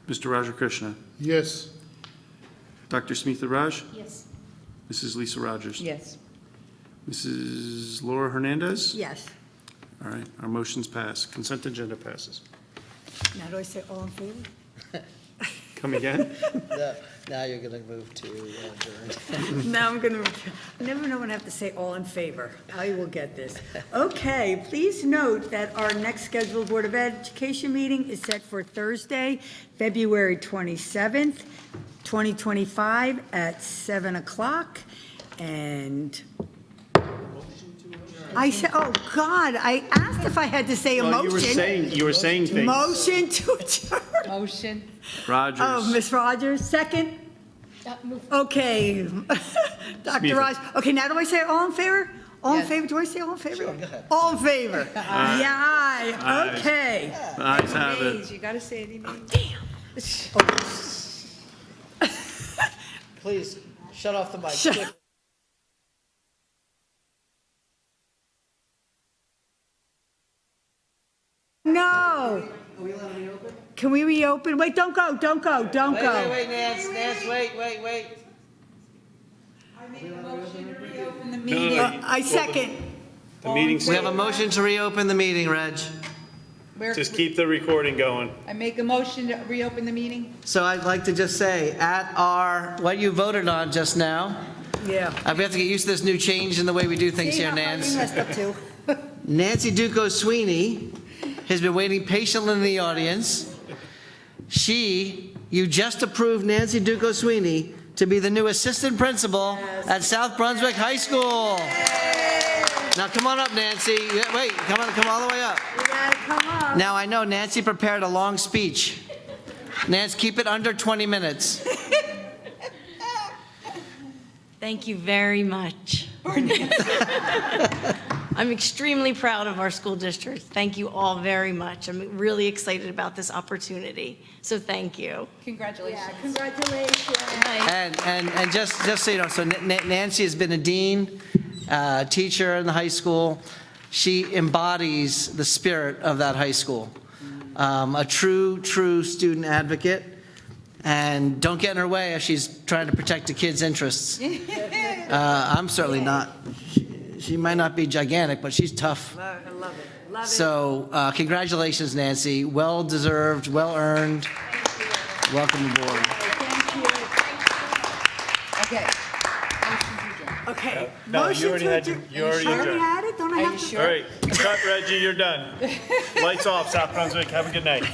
Mr. Raja Krishna? Yes. Dr. Smita Raj? Yes. Mrs. Lisa Rogers? Yes. Mrs. Laura Hernandez? Yes. All right, our motions pass. Consent agenda passes. Now do I say all in favor? Come again? Now you're going to move to adjourn. Now I'm going to, I never know when I have to say all in favor. I will get this. Okay, please note that our next scheduled Board of Education meeting is set for Thursday, February 27th, 2025 at 7 o'clock. And I said, oh God, I asked if I had to say a Well, motion. you were saying things. Motion to adjourn. Motion. Rogers. Oh, Ms. Rogers, second? Okay. Dr. Raj, okay, now do I say all in favor? All in Yes. favor, do I say all in favor? Sure, go ahead. All in favor? Yeah, aye, Aye. okay. The ayes have it. Nays, you gotta say any names. Damn. Please, shut off the mic. Shut- quick. No. Can we reopen? Wait, don't go, don't go, don't go. Wait, Nance, wait. I make a motion to reopen the No, meeting. no, I second. The meeting's We have a motion to reopen the meeting, Reg. Just keep the recording going. I make a motion to reopen the meeting? So I'd like to just say, at what you voted on just now, Yeah. we have to get used to this new change in the way we do things See here, how far you Nance. messed up too. Nancy Duco Sweeney has been waiting patiently in the audience. You just approved Nancy Duco Sweeney to be the new assistant principal at South Brunswick High School. Now, come on up, Nancy. Wait, come all the way up. You gotta come up. Now, I know Nancy prepared a long speech. Nance, keep it under 20 minutes. Thank you very much. I'm extremely proud of our school district. Thank you all very much. I'm really excited about this opportunity. So thank you. Congratulations. Yeah, congratulations. And just so you know, so Nancy has been a dean, teacher in the high school. She embodies the spirit of that high school. A true student advocate. And don't get in her way if she's trying to protect the kids' interests. I'm certainly not. She might not be gigantic, but she's tough. I love it. Love it. So congratulations, Nancy. Well-deserved, well-earned. Welcome aboard. Thank you. Okay. Okay. No, you Motion already to had adjourn. you already I already adjourned. had it? Don't I have to? All right, cut, Reggie, you're done. Lights off, South Brunswick. Have a good night.